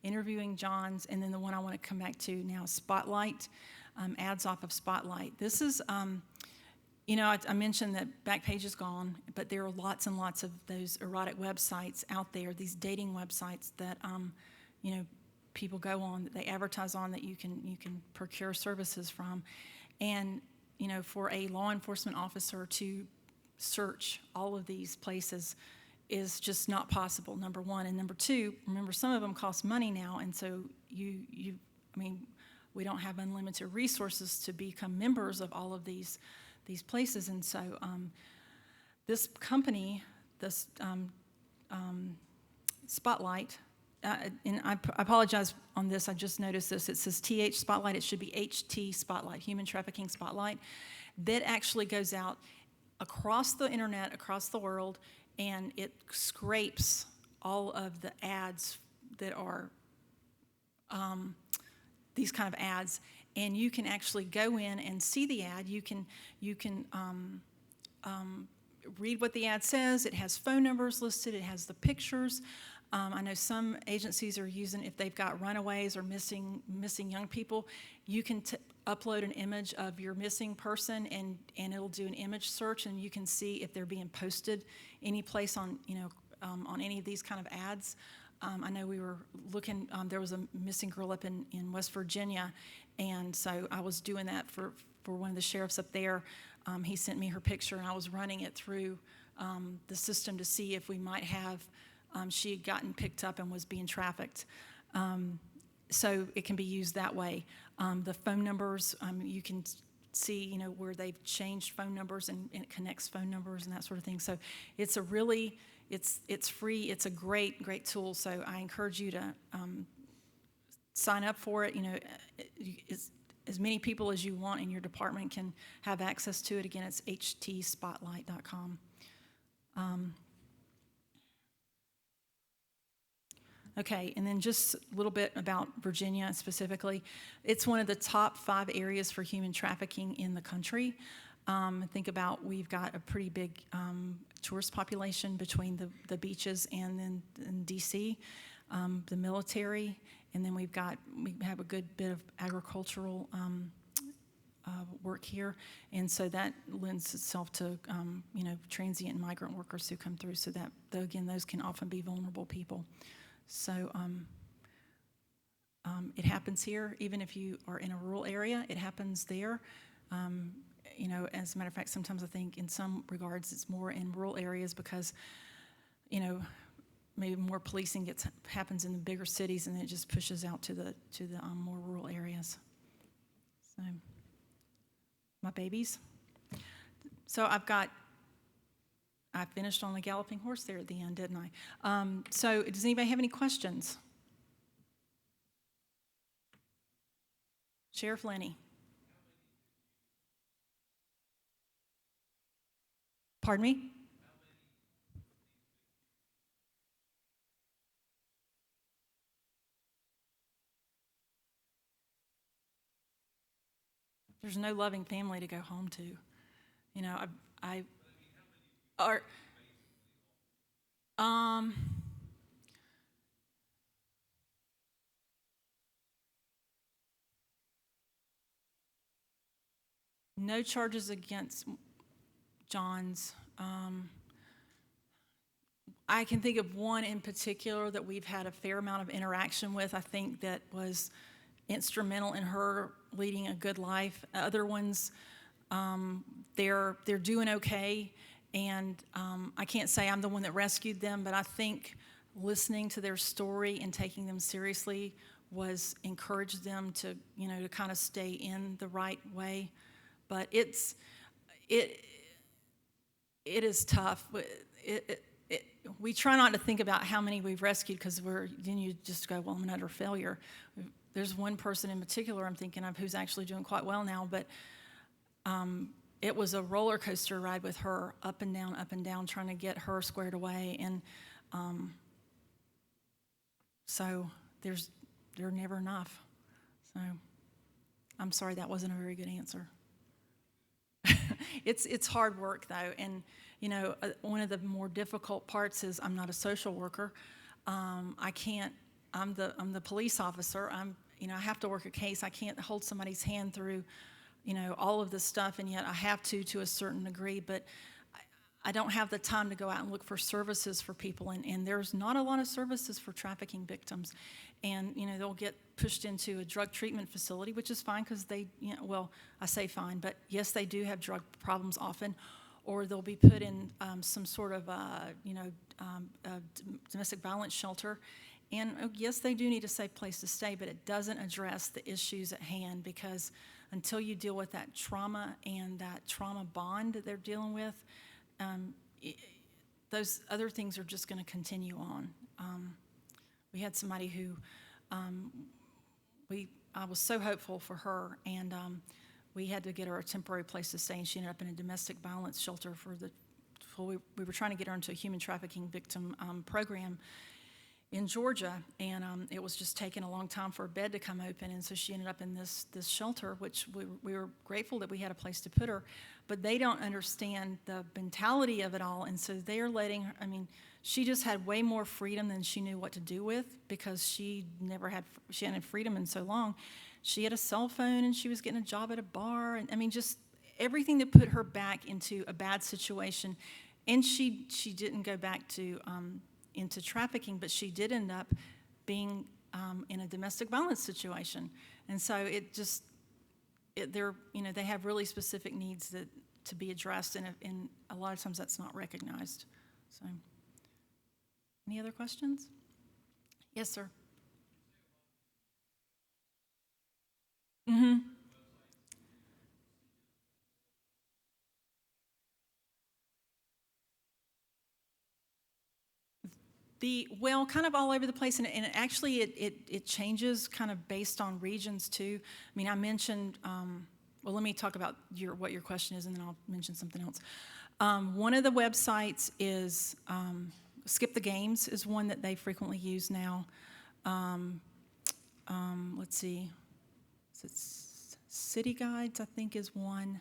Interviewing Johns, and then the one I want to come back to now is Spotlight, ads off of Spotlight. This is, I mentioned that Backpage is gone, but there are lots and lots of those erotic websites out there, these dating websites that, people go on, that they advertise on, that you can procure services from. And, for a law enforcement officer to search all of these places is just not possible, number one. And number two, remember, some of them cost money now, and so we don't have unlimited resources to become members of all of these places. And so this company, this Spotlight, and I apologize on this, I just noticed this. It says TH Spotlight. It should be HT Spotlight, Human Trafficking Spotlight. That actually goes out across the internet, across the world, and it scrapes all of the ads that are these kind of ads, and you can actually go in and see the ad. You can read what the ad says. It has phone numbers listed. It has the pictures. I know some agencies are using, if they've got runaways or missing young people, you can upload an image of your missing person, and it'll do an image search, and you can see if they're being posted any place on any of these kind of ads. I know we were looking, there was a missing girl up in West Virginia, and so I was doing that for one of the sheriffs up there. He sent me her picture, and I was running it through the system to see if we might have, she had gotten picked up and was being trafficked. So it can be used that way. The phone numbers, you can see, where they've changed phone numbers, and it connects phone numbers and that sort of thing. So it's it's free. It's a great tool. So I encourage you to sign up for it. As many people as you want in your department can have access to it. Again, it's htspotlight.com. Okay, and then just a little bit about Virginia specifically. It's one of the top 5 areas for human trafficking in the country. Think about, we've got a pretty big tourist population between the beaches and then in D.C., the military, and then we have a good bit of agricultural work here, and so that lends itself to transient and migrant workers who come through. So that, though, again, those can often be vulnerable people. So it happens here, even if you are in a rural area, it happens there. as a matter of fact, sometimes I think in some regards it's more in rural areas because, maybe more policing happens in the bigger cities, and it just pushes out to the more rural areas. So, my babies. So I finished on the galloping horse there at the end, didn't I? So does anybody have any questions? Sheriff Lenny. Pardon me? There's no loving family to go home to. I are um no charges against John's. I can think of one in particular that we've had a fair amount of interaction with. I think that was instrumental in her leading a good life. Other ones, they're doing okay, and I can't say I'm the one that rescued them, but I think listening to their story and taking them seriously was encouraged them to kind of stay in the right way. But it is tough. We try not to think about how many we've rescued because then you just go, well, I'm an utter failure. There's one person in particular I'm thinking of who's actually doing quite well now, but it was a roller coaster ride with her, up and down, trying to get her squared away. And so they're never enough. So I'm sorry that wasn't a very good answer. It's hard work though, and one of the more difficult parts is I'm not a social worker. I can't. I'm the police officer. I have to work a case. I can't hold somebody's hand through, all of this stuff, and yet I have to a certain degree. But I don't have the time to go out and look for services for people, and there's not a lot of services for trafficking victims. And, they'll get pushed into a drug treatment facility, which is fine because they, well, I say fine, but yes, they do have drug problems often, or they'll be put in some sort of, domestic violence shelter. And yes, they do need a safe place to stay, but it doesn't address the issues at hand because until you deal with that trauma and that trauma bond that they're dealing with, those other things are just going to continue on. We had somebody who I was so hopeful for her, and we had to get her a temporary place to stay, and she ended up in a domestic violence shelter we were trying to get her into a human trafficking victim program in Georgia, and it was just taking a long time for a bed to come open, and so she ended up in this shelter, which we were grateful that we had a place to put her, but they don't understand the mentality of it all, and so they're letting her, she just had way more freedom than she knew what to do with because she hadn't had freedom in so long. She had a cell phone, and she was getting a job at a bar, and just everything that put her back into a bad situation, and she didn't go back to into trafficking, but she did end up being in a domestic violence situation, and so they have really specific needs to be addressed, and a lot of times that's not recognized. So, any other questions? Yes, sir. Mm-hmm. Kind of all over the place, and actually it changes kind of based on regions too. I mentioned, let me talk about what your question is, and then I'll mention something else. One of the websites is Skip the Games is one that they frequently use now. Let's see, City Guides, I think, is one.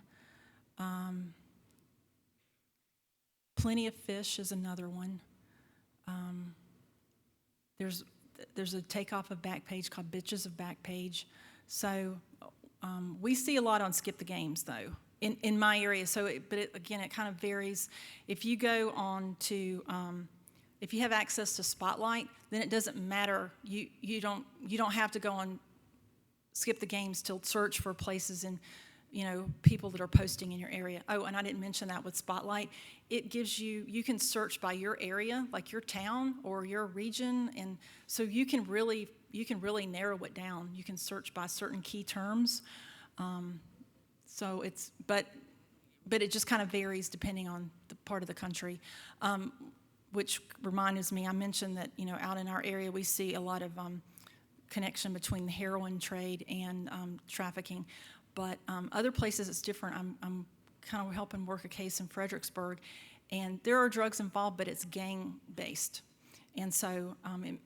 Plenty of Fish is another one. There's a takeoff of Backpage called Bitches of Backpage. So we see a lot on Skip the Games though in my area. So, again, it kind of varies. If you go on to if you have access to Spotlight, then it doesn't matter. You don't have to go on Skip the Games to search for places in people that are posting in your area. Oh, and I didn't mention that with Spotlight. It gives you can search by your area, like your town or your region, and so you can really narrow it down. You can search by certain key terms. So but it just kind of varies depending on the part of the country. Which reminds me, I mentioned that, out in our area we see a lot of connection between the heroin trade and trafficking. But other places it's different. I'm kind of helping work a case in Fredericksburg, and there are drugs involved, but it's gang-based. And so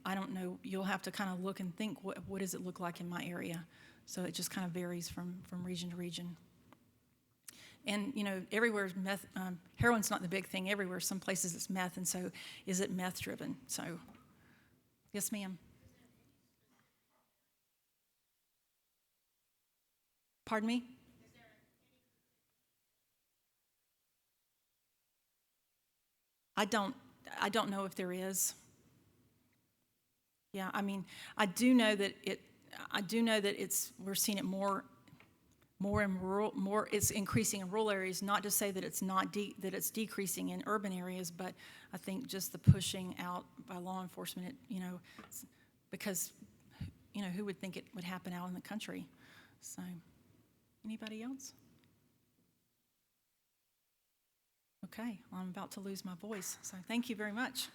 I don't know, you'll have to kind of look and think, what does it look like in my area? So it just kind of varies from region to region. And, everywhere meth, heroin's not the big thing everywhere. Some places it's meth, and so is it meth driven? So, yes, ma'am. Pardon me? I don't know if there is. Yeah, I mean, I do know that we're seeing it more in rural, it's increasing in rural areas. Not to say that it's not that it's decreasing in urban areas, but I think just the pushing out by law enforcement, because who would think it would happen out in the country? So, anybody else? Okay, well, I'm about to lose my voice, so thank you very much.